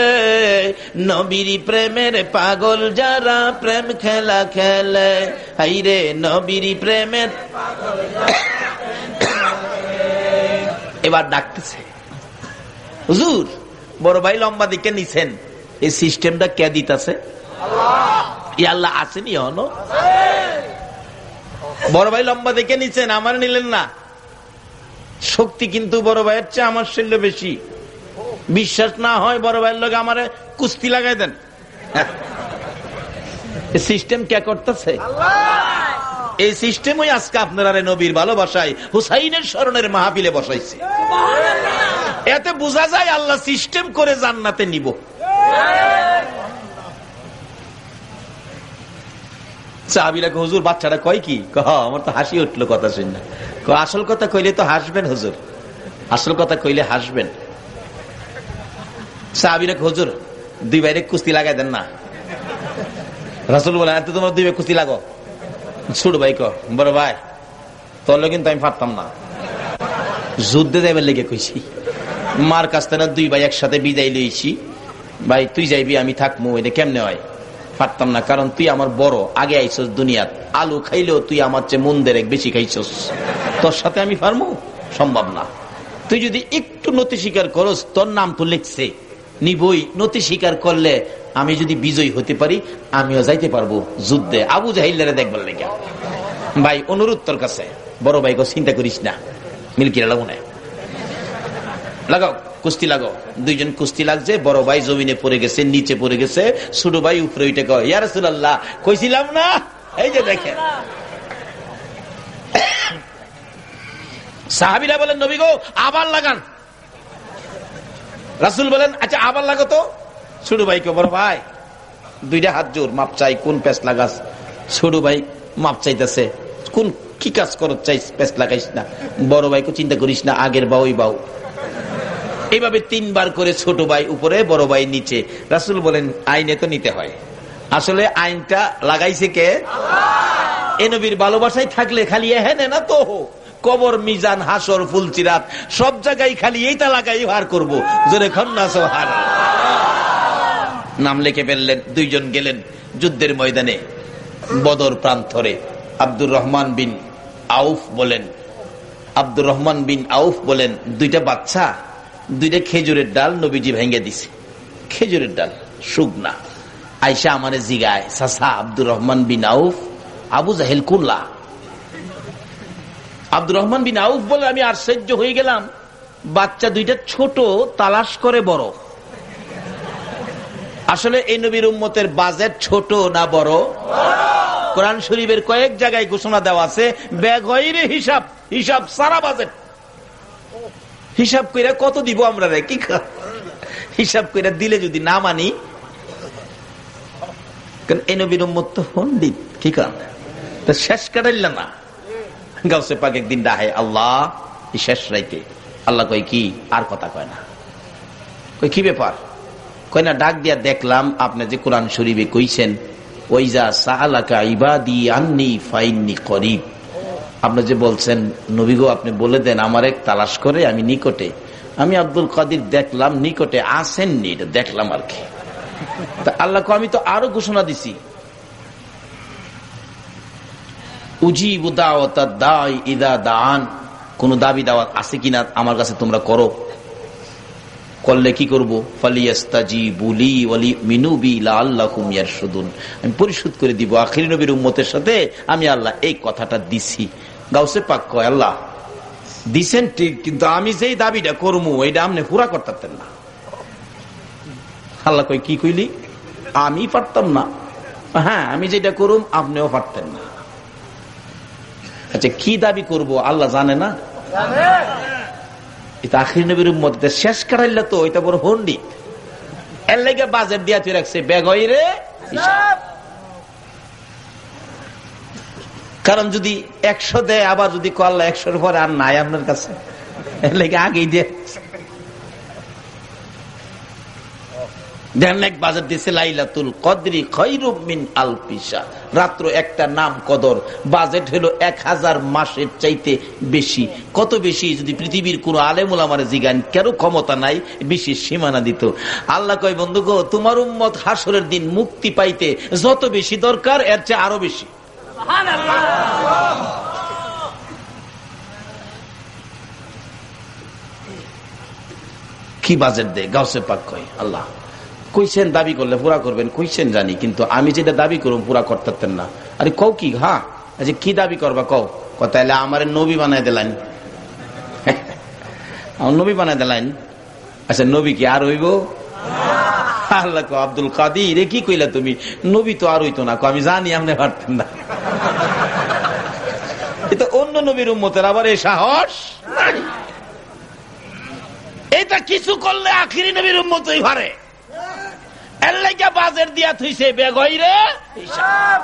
A: নবীর প্রেমের পাগল যারা প্রেম খেলা খেলে। হাইরে নবীর প্রেমের। এবার ডাকতেছে, হুজুর বড় ভাই লম্বা দিকে নিছেন, এই সিস্টেমটা কে দিতেছে? আল্লাহ আসেনি হনো? বড় ভাই লম্বা দেখে নিচ্ছেন, আমার নিলেন না। শক্তি কিন্তু বড় ভাইয়ের চেয়ে আমার শরীরে বেশি। বিশ্বাস না হয় বড় ভাইয়ের লোক আমার কুস্তি লাগাই দেন। সিস্টেম কে করতেছে? এই সিস্টেমই আজকে আপনারা নবীর ভালোবাসায় হুসাইনের স্মরণের মাহফিলে বসাইছে। এতে বোঝা যায় আল্লাহ সিস্টেম করে জান্নাতে নিব। সাহাবীরা হুজুর বাচ্চাটা কয় কি? আমার তো হাসি উঠলো কথা শুনে। আসল কথা কইলে তো হাসবেন হুজুর, আসল কথা কইলে হাসবেন। সাহাবীরা হুজুর 2 ভাইরে কুস্তি লাগাই দেন না। রাসূল বলেন, এত তোমার 2 ভাই কুস্তি লাগো। ছোট ভাই কো, বড় ভাই তোর কিন্তু আমি পারতাম না, যুদ্ধে যাইবার লেগে কইছি। মার কাছ থেকে 2 ভাই একসাথে বিদায় লইছি, ভাই তুই যাইবি আমি থাকবো, এটা কেমনে হয়? পারতাম না, কারণ তুই আমার বড়, আগে আইছস দুনিয়াত, আলু খাইলেও তুই আমার চেয়ে মন দেরেক বেশি খাইছস, তোর সাথে আমি পারবো? সম্ভব না। তুই যদি একটু নতি স্বীকার করস, তোর নাম তো লিখছে নিবই, নতি স্বীকার করলে আমি যদি বিজয়ী হতে পারি আমিও যাইতে পারবো যুদ্ধে, আবু জাহিলের দেখবার লেগে। ভাই অনুরোধ তোর কাছে, বড় ভাই গো চিন্তা করিস না, মিলকিরা লাগো না, লাগাও কুস্তি লাগাও। 2 জন কুস্তি লাগছে, বড় ভাই জমিনে পড়ে গেছে, নিচে পড়ে গেছে, ছোট ভাই উপরে উঠে কয়, ইয়া রাসূলুল্লাহ কইছিলাম না, এই যে দেখেন। সাহাবীরা বলেন, নবী গো আবার লাগান। রাসূল বলেন আচ্ছা আবার লাগো তো। ছোট ভাইকে বড় ভাই দুইটা হাত জোর মাপ চাই, কোন পেস লাগাস? ছোট ভাই মাপ চাইতেছে, কোন কি কাজ করত চাই, পেস লাগাইস না। বড় ভাইকে চিন্তা করিস না, আগের বাউ ওই বাউ। এইভাবে 3 বার করে ছোট ভাই উপরে, বড় ভাই নিচে। রাসূল বলেন আইনে তো নিতে হয়, আসলে আইনটা লাগাইছে কে? আল্লাহ। এ নবীর ভালোবাসায় থাকলে খালি এহেনে না তো, কবর, মিজান, হাসর, ফুলচিরাত সব জায়গায় খালি এইটা লাগাই হার করবো। জোরে খন্না সুবহানাল্লাহ। নাম লিখে ফেললেন। 2 জন গেলেন যুদ্ধের ময়দানে, বদর প্রান্তরে। আব্দুর রহমান বিন আউফ বলেন, 2টা বাচ্চা, 2টা খেজুরের ডাল নবীজি ভেঙে দিছে। খেজুরের ডাল শুকনা। আয়সা আমারে জিগায়, চাচা আব্দুর রহমান বিন আউফ, আবু জাহেল কুল্লা। আব্দুর রহমান বিন আউফ বলে আমি আশ্চর্য হয়ে গেলাম, বাচ্চা 2টা ছোট, তালাশ করে বড়। আসলে এই নবীর উম্মতের বাজেট ছোট না বড়? কোরআন শরীফের কয়েক জায়গায় ঘোষণা দেওয়া আছে বেগয়রে হিসাব, হিসাব সারা বাজেট। হিসাব কইরা কত দিব আমরা রে, কি হিসাব কইরা দিলে যদি না মানি, এই নবীর উম্মত তো পণ্ডিত, কি কারণে শেষ কাটাইল না। গাউসে পাক একদিন ডাহে আল্লাহ, শেষ রাইতে আল্লাহ কয় কি, আর কথা কয় না। কই কি ব্যাপার? কয় না ডাক দিয়া দেখলাম আপনি যে কোরআন শরীফে কইছেন ওইজা সাআলাকা ইবাদি আন্নী ফাইন্নী করিব, আপনি যে বলছেন নবী গো আপনি বলে দেন আমার এক তালাশ করে আমি নিকটে। আমি আব্দুল কাদির দেখলাম নিকটে আসেননি, এটা দেখলাম আর কি। আল্লাহ আমি তো আরো ঘোষণা দিছি, উজিবু দাওয়াতাদ দাঈ ইযা দাআন, কোন দাবি দাওয়াত আছে কিনা আমার কাছে তোমরা করো, করলে কি করবো? ফালিয়াস্তাজিবু লি ওয়া লিমিনু বি লাআল্লাহুম ইয়ারশুদুন, আমি পরিশোধ করে দিব আখিরি নবীর উম্মতের সাথে আমি আল্লাহ এই কথাটা দিছি। গাউসে পাক কয় আল্লাহ দিছেন ঠিক, কিন্তু আমি যেই দাবিটা করবো এইটা আপনি পুরা করতেন না। আল্লাহ কই কি কইলি? আমি পারতাম না? হ্যাঁ, আমি যেটা করুম আপনিও পারতেন না। আচ্ছা কি দাবি করব আল্লাহ জানে না? এটা আখির নবীর উম্মত শেষ কাটাইলে তো এটা বড় পণ্ডিত, এর লাগে বাজেট দিয়া তুই রাখছে বেগয়রে হিসাব। কারণ যদি 100 দেয়, আবার যদি আল্লাহ 100-এর পরে আর নাই আপনার কাছে, এর লাগে আগেই দিয়ে বাজেট দিয়েছে লাইলাতুল কদরি খায়রুম মিন আলফি শাহর, রাত্র একটা নাম কদর, বাজেট হলো 1000 মাসের চাইতে বেশি। কত বেশি? যদি পৃথিবীর কোন আলেম ওলামারে জিগান কেন ক্ষমতা নাই বিশেষ সীমানা দিত। আল্লাহ কয় বন্ধু গো, তোমার উম্মত হাসরের দিন মুক্তি পাইতে যত বেশি দরকার এর চেয়ে আরো বেশি। কি বাজেট দে? গাউসে পাক কয় আল্লাহ কইছেন দাবি করলে পুরা করবেন, কইছেন জানি, কিন্তু আমি যেটা দাবি করব পুরা করতেন না। আরে কও কি? হ্যাঁ, আচ্ছা কি দাবি করবা কও? তাহলে আমার নবী বানাই দিলেন, আমার নবী বানাই দিলেন। আচ্ছা নবী কি আর হইব? আল্লাহ কো আব্দুল কাদির কি কইলা তুমি? নবী তো আর হইতো না। আমি জানি আপনি পারতেন না। এটা অন্য নবীর উম্মতের আবার এই সাহস নাই। এটা কিছু করলে আখিরি নবীর উম্মতই পারে। এর লাগা বাজেট দিয়া থইছে বেগয়রে হিসাব।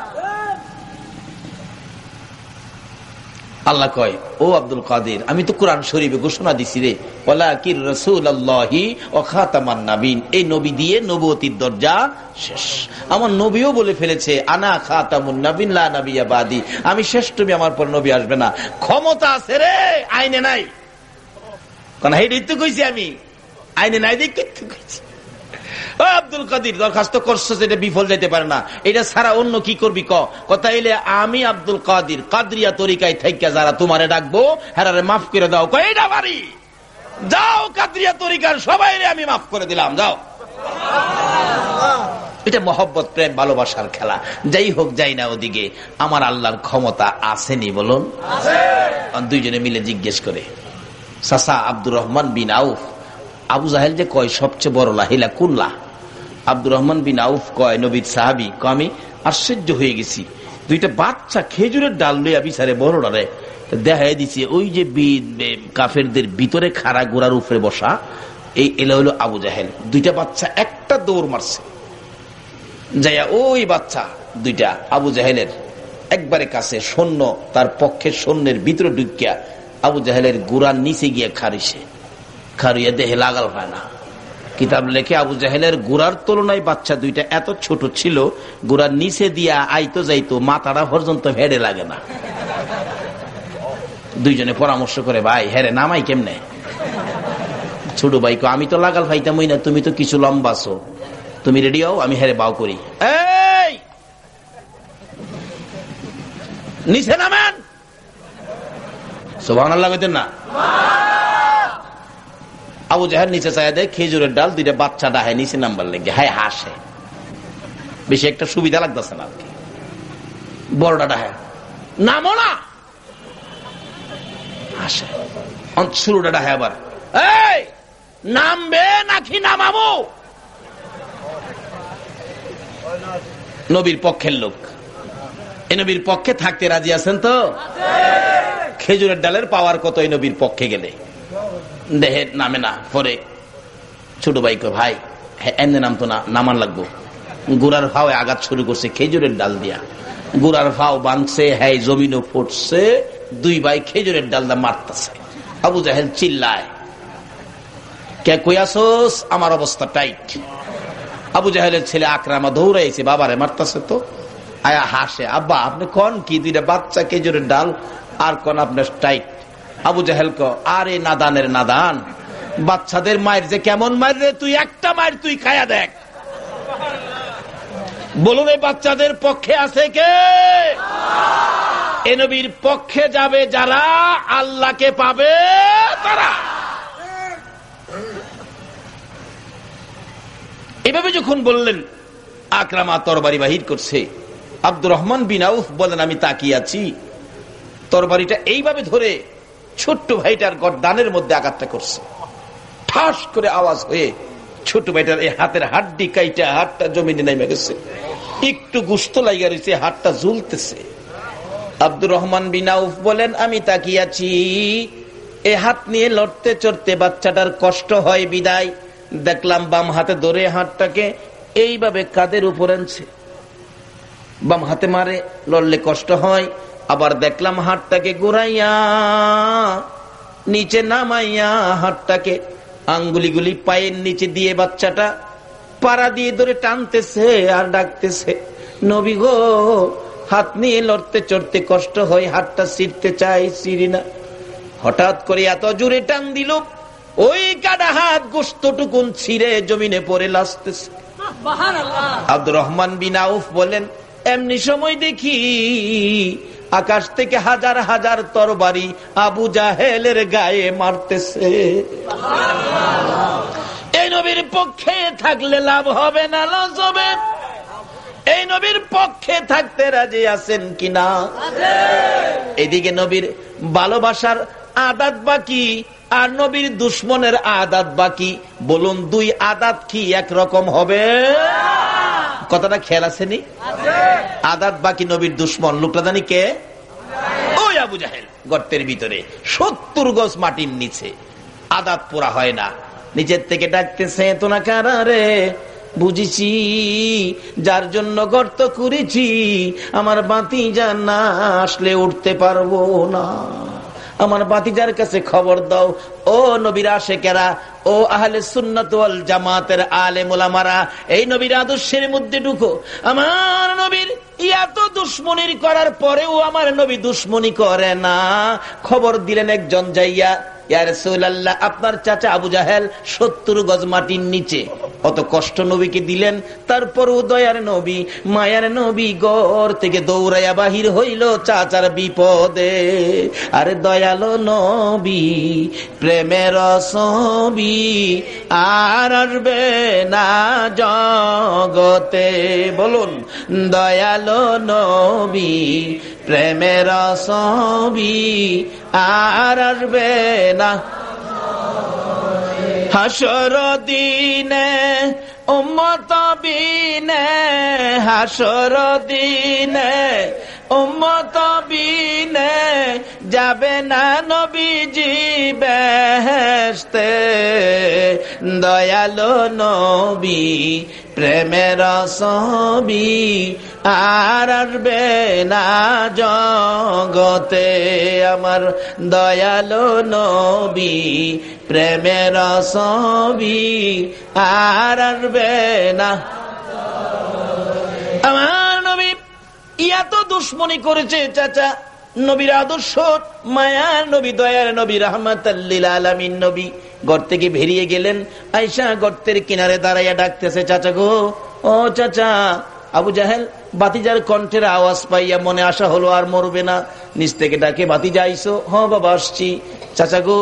A: আল্লাহ কয় ও আব্দুল কাদের, আমি তো কোরআন শরীফে ঘোষণা দিছি রে, ওয়ালাকির রাসূলুল্লাহি ওয়া খাতামান নাবিয়িন, এই নবী দিয়ে নবুয়তির দরজা শেষ। আমার নবীও বলে ফেলেছে আনা খাতামুন নাবিয়িন লা নাবিয়্যা বাদি, আমি শেষ, তুমি আমার পর নবী আসবে না। ক্ষমতা আছে রে, আইনে নাই। কারণ এইটাই তো কইছি আমি, আইনে নাই দেখি কইছি। আব্দুল কাদির দরখাস্ত করছো, যেটা বিফল যেতে পারে না, এটা ছাড়া অন্য কি করবি কথা এলে আমি আব্দুল কাদির কাদরিয়া তরিকায় থাইকা যারা তোমারে ডাকবো হেরারে মাফ করে দাও। এটা পারি, যাও কাদরিয়া তরিকার সবাই আমি মাফ করে দিলাম, যাও। এটা মহব্বত, প্রেম, ভালোবাসার খেলা। যাই হোক, যাই না ওদিকে, আমার আল্লাহর ক্ষমতা আসেনি বলুন? দুইজনে মিলে জিজ্ঞেস করে চাচা আব্দুর রহমান বিন আউফ, আবু জাহেল যে কয় সবচেয়ে বড় লাহিলা কুল্লা, আব্দুর রহমান বিন আউফ কয় নবীর সাহাবী, আমি আশ্চর্য হয়ে গেছি, 2টা বাচ্চা খেজুরের ডাল লইয়া বিচারে বড়রারে দেখাই দিচ্ছে ওই যে কাফেরদের ভিতরে খাড়া গোড়ার উপরে বসা, এই এলা হলো আবু জাহেল। দুইটা বাচ্চা একটা দৌড় মারছে, যাইয়া ওই বাচ্চা দুইটা আবু জাহেলের একবারে কাছে সৈন্য, তার পক্ষের সৈন্যের ভিতরে ঢুকিয়া আবু জাহেলের গোড়ার নিচে গিয়ে খারিয়ে দেহে লাগাল হয় না। কিতাব লেখে আবু জাহেলের গোড়ার তুলনায় বাচ্চা দুইটা এত ছোট ছিল, গোড়ার নিচে দিয়া আইতো যাইতো, মাথাটা পর্যন্ত হেডে লাগে না। দুইজনে পরামর্শ করে, ভাই হেরে নামাই কেমনে? ছোট ভাই কো, আমি তো লাগাল ভাইতামই না, তুমি তো কিছু লম্বাছো, তুমি রেডি হও, আমি হেরে বাও করি। এই নিচে নামেন, সুবহানাল্লাহ কইতেন না? আবু জাহেল নিচে চাইয়া দেয় খেজুরের ডাল, দুইটা বাচ্চা ডাহে নিচে নাম্বার লেগে, হায় হাসে, বেশি একটা সুবিধা লাগতেছে না আর কি। বড়টা ডাহে নামো না, হাসে। শুরুটা ডাহে আবার, এই নামবে নাকি নামাবো? নবীর পক্ষের লোক, এই নবীর পক্ষে থাকতে রাজি আছেন তো? খেজুরের ডালের পাওয়ার কত এই নবীর পক্ষে গেলে? দেহে নামে না। পরে ছোট ভাইকে, ভাই হ্যাঁ এমনি নামতো না, নামান লাগবো। গুড়ার ফাও আঘাত শুরু করছে খেজুরের ডাল দিয়া, গুড়ার ফাও বাঁধছে, হ্যাঁ জমিনও ফুটছে, দুই ভাই খেজুরের ডাল দা মারতেছে। আবু জাহেল চিল্লায়, কে কই আসোস, আমার অবস্থা টাইট। আবু জাহেলের ছেলে আকরামা দৌড়াইছে, বাবারে মারতেছে তো। আয়া হাসে, আব্বা আপনি কোন কি, দুইটা বাচ্চা খেজুরের ডাল, আর কোন আপনার টাইট? আবু জাহেল ক, আরে নাদানের নাদান, বাচ্চাদের মায়ের যে কেমন মায়ের রে, তুই একটা মায়ের তুই খায়া দেখ। বলুন এই বাচ্চাদের পক্ষে আছে কে? এ নবীর পক্ষে যাবে যারা, আল্লাহকে পাবে তারা। এভাবে যখন বললেন, আকরামা তরবারি বাহির করছে। আব্দুর রহমান বিন আউফ বলেন, আমি তাকিয়ে আছি, তরবারিটা এইভাবে ধরে ছোট্ট ভাইটার গর্দানের মধ্যে আঘাতটা করছে। ঠাস করে আওয়াজ হয়ে ছোট ভাইটার এই হাতের হাড্ডি কাইটা হাতটা জমিনে নেমে গেছে, একটু গোশত লাগা রয়েছে, হাতটা ঝুলতেছে। আব্দুর রহমান বিন আউফ বলেন, আমি তাকিয়ে আছি, এ হাত নিয়ে লড়তে চড়তে বাচ্চাটার কষ্ট হয় বিদায় দেখলাম বাম হাতে ধরে হাতটাকে এইভাবে কাঁধের উপর আনছে, বাম হাতে মারে, লড়লে কষ্ট হয়। আবার দেখলাম হাতটাকে ঘুরাইয়া নিচে নামাইয়া হাতটাকে আঙ্গুলিগুলি পায়ের নিচে দিয়ে বাচ্চাটা পাড়া দিয়ে ধরে টানতেছে আর ডাকতেছে, নবী গো, হাত নিয়ে লড়তে চড়তে কষ্ট হয়, হাতটা ছিঁড়তে চাই, ছিঁড়ি না। হঠাৎ করে এত জোরে টান দিল, ওই কাটা হাত গোশতটুকুন ছিঁড়ে জমিনে পড়ে লাসতেছে। আব্দুর রহমান বিন আউফ বলেন, এমনি সময় দেখি আকাশ থেকে হাজার হাজার তরবারি আবু জাহেলের গায়ে মারতেছে। এই নবীর পক্ষে থাকলে লাভ হবে না লস হবে? এই নবীর পক্ষে থাকতে রাজি আছেন কিনা? এদিকে নবীর ভালোবাসার আদাত বাকি, আর নবীর দুশ্মনের আদাত বাকি। বলুন দুই আদাত কি একরকম হবে? কথাটা খেয়াল আসেনি? আদাত বাকি নবীর দুশ্মন লোকটা জানি কে? ওই আবু জাহেল, গর্তের ভিতরে 70 গজ মাটির নিচে, আদাত পোড়া হয় না, নিচের থেকে ডাকতেছে, তো না কারা রে? বুঝেছি যার জন্য গর্ত করেছি, আমার বাতিজা না আসলে উঠতে পারবো না, আমার বাতিজার কাছে খবর দাও। ও নবীর আশেকেরা, ও আহলে সুন্নাত ওয়াল জামাতের আলেম ওলামারা, এই নবীর আদর্শের মধ্যে ঢুকো। আমার নবীর এত দুশ্মনী করার পরেও আমার নবী দুশ্মনী করে না। খবর দিলেন একজন যাইয়া, ইয়া রাসূলুল্লাহ, আপনার চাচা আবু জাহেল 70 গজ মাটির নিচে। অত কষ্ট নবীকে দিলেন, তারপরও দয়ার নবী, মায়ার নবী ঘর থেকে দৌড়াইয়া বাহির হইল চাচার বিপদে। আরে দয়ালো নবী, প্রেমের ছবি আর আসবে না জগতে। বলুন দয়ালো নবী, প্রেমের ছবি আর আসবে না। হাসর দিনে উম্মত বিনে, হাসর দিনে উম্মত বিনে যাবে না নবীজি বেহেশতে, দয়ালো নবী প্রেমের ছবি আর আসবে না জগতে। আমার দয়ালো নবী প্রেমের ছবি আর আসবে না। আমার নবী এত দুশ্মনী করেছে চাচা, নবীর আদর্শ মায়ার নবী, দয়ার নবী, রাহমাতাল লিল আলামিন নবী ঘর থেকে বেরিয়ে গেলেন। আয়েশা গর্তের কিনারে দাঁড়াইয়া ডাকতেছে, চাচা গো, ও চাচা। আবু জাহেল বাতিজার কণ্ঠের আওয়াজ পাইয়া মনে আশা হলো আর মরবে না, নিচ থেকে ডাকে, বাতিজা আইসো? হ বাবা আসছি। চাচা গো,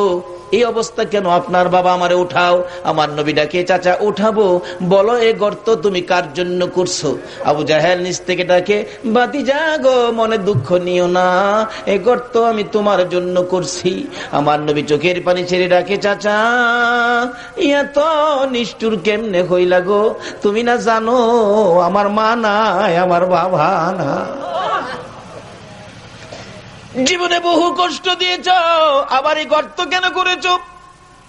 A: এই অবস্থা কেন আপনার? বাবা আমারে উঠাও। আমার নবী ডাকে, চাচা উঠাবো, বলো এ গর্ত তুমি কার জন্য করছো? আবু জাহেল নিচ থেকে ডাকে, বাতিজা গো, মনে দুঃখ নিও না, এ গর্ত আমি তোমার জন্য করছি। আমার নবী চোখের পানি ছেড়ে ডাকে, চাচা এত নিষ্ঠুর কেমনে হইলা গো? তুমি না জানো আমার মা নাই, আমার বাবা না, জীবনে বহু কষ্ট দিয়েছ, আবার এই গর্ত কেন করেছ?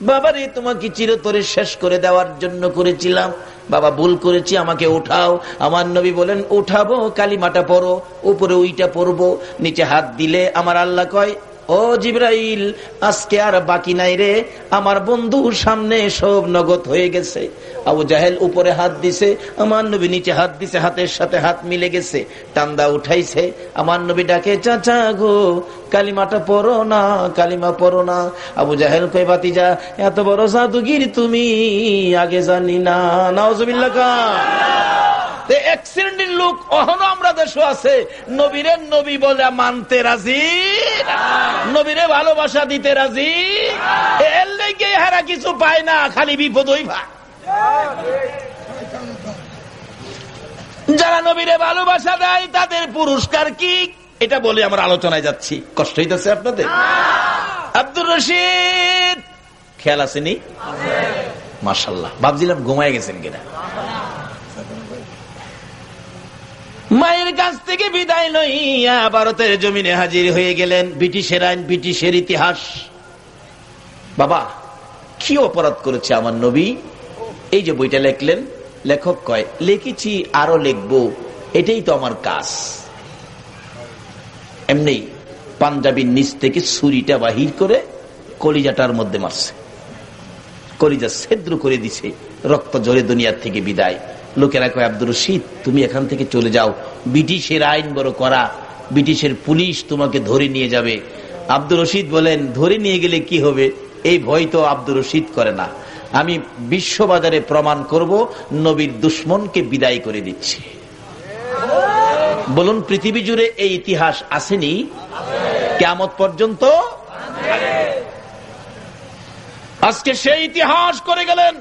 A: বাবারে তোমাকে চিরতরে শেষ করে দেওয়ার জন্য করেছিলাম, বাবা ভুল করেছি, আমাকে উঠাও। আমার নবী বলেন, উঠাবো, কালিমাটা পড়ো। উপরে ওইটা পড়বো, নিচে হাত দিলে আমার আল্লাহ কয়, ও জিবরাইল, আজকে আর বাকি নাই রে, আমার বন্ধুর সামনে সব নগদ হয়ে গেছে। আবু জাহেল উপরে হাত দিছে, আমার নবী নিচে হাত দিছে, হাতের সাথে হাত মিলে গেছে, টান্দা উঠাইছে। আমার নবী ডাকে, চাচা গো, কালিমাটা পড়ো না, কালিমা পড়ো না। আবু জাহেল কই, বাতিজা এত বড় জাদুগির তুমি আগে জানি না। নাউজুবিল্লাহ। অ্যাক্সিডেন্টের লোক অহনো আমরা দেশে আছে, নবীরে নবী বলে মানতে রাজি, নবীরে ভালোবাসা দিতে রাজি, এর লেগে হারা কিছু পায় না, খালি বিপদই পায়। যারা নবীরে ভালোবাসা দেয় তাদের পুরস্কার কি, এটা বলে আমরা আলোচনায় যাচ্ছি। কষ্ট হইতেছে আপনাদের? আব্দুর রশিদ খেয়াল আসেনি? মাশাআল্লাহ, ভাবছিলাম ঘুমায় গেছেন কিনা। মায়ের কাছ থেকে বিদায় লইয়া ভারতের জমিনে হাজির হয়ে গেলেন। ব্রিটিশের আইন, ব্রিটিশের ইতিহাস। বাবা কি অপরাধ করেছে আমার নবী? এই যে বইটা লেখলেন, লেখক কয়, লিখেছি আরো লিখবো, এটাই তো আমার কাজ। এমনি পাঞ্জাবির নিচ থেকে ছুরিটা বাহির করে কলিজাটার মধ্যে মারছে, কলিজা ছিদ্র করে দিছে, রক্ত ঝরে দুনিয়ার থেকে বিদায়। লোকেরা কয়, আব্দুর রশিদ তুমি এখান থেকে চলে যাও, ব্রিটিশের আইন বড় করা, ব্রিটিশের পুলিশ তোমাকে ধরে নিয়ে যাবে। আব্দুর রশিদ বলেন, ধরে নিয়ে গেলে কি হবে? এই ভয় তো আব্দুর রশিদ করে না, আমি বিশ্ববাজারে প্রমাণ করব নবীর দুশ্মনকে বিদায় করে দিচ্ছি। বলুন, পৃথিবী জুড়ে এই ইতিহাস আসেনি? কিয়ামত পর্যন্ত। আজকে সেই ইতিহাস করে গেলেন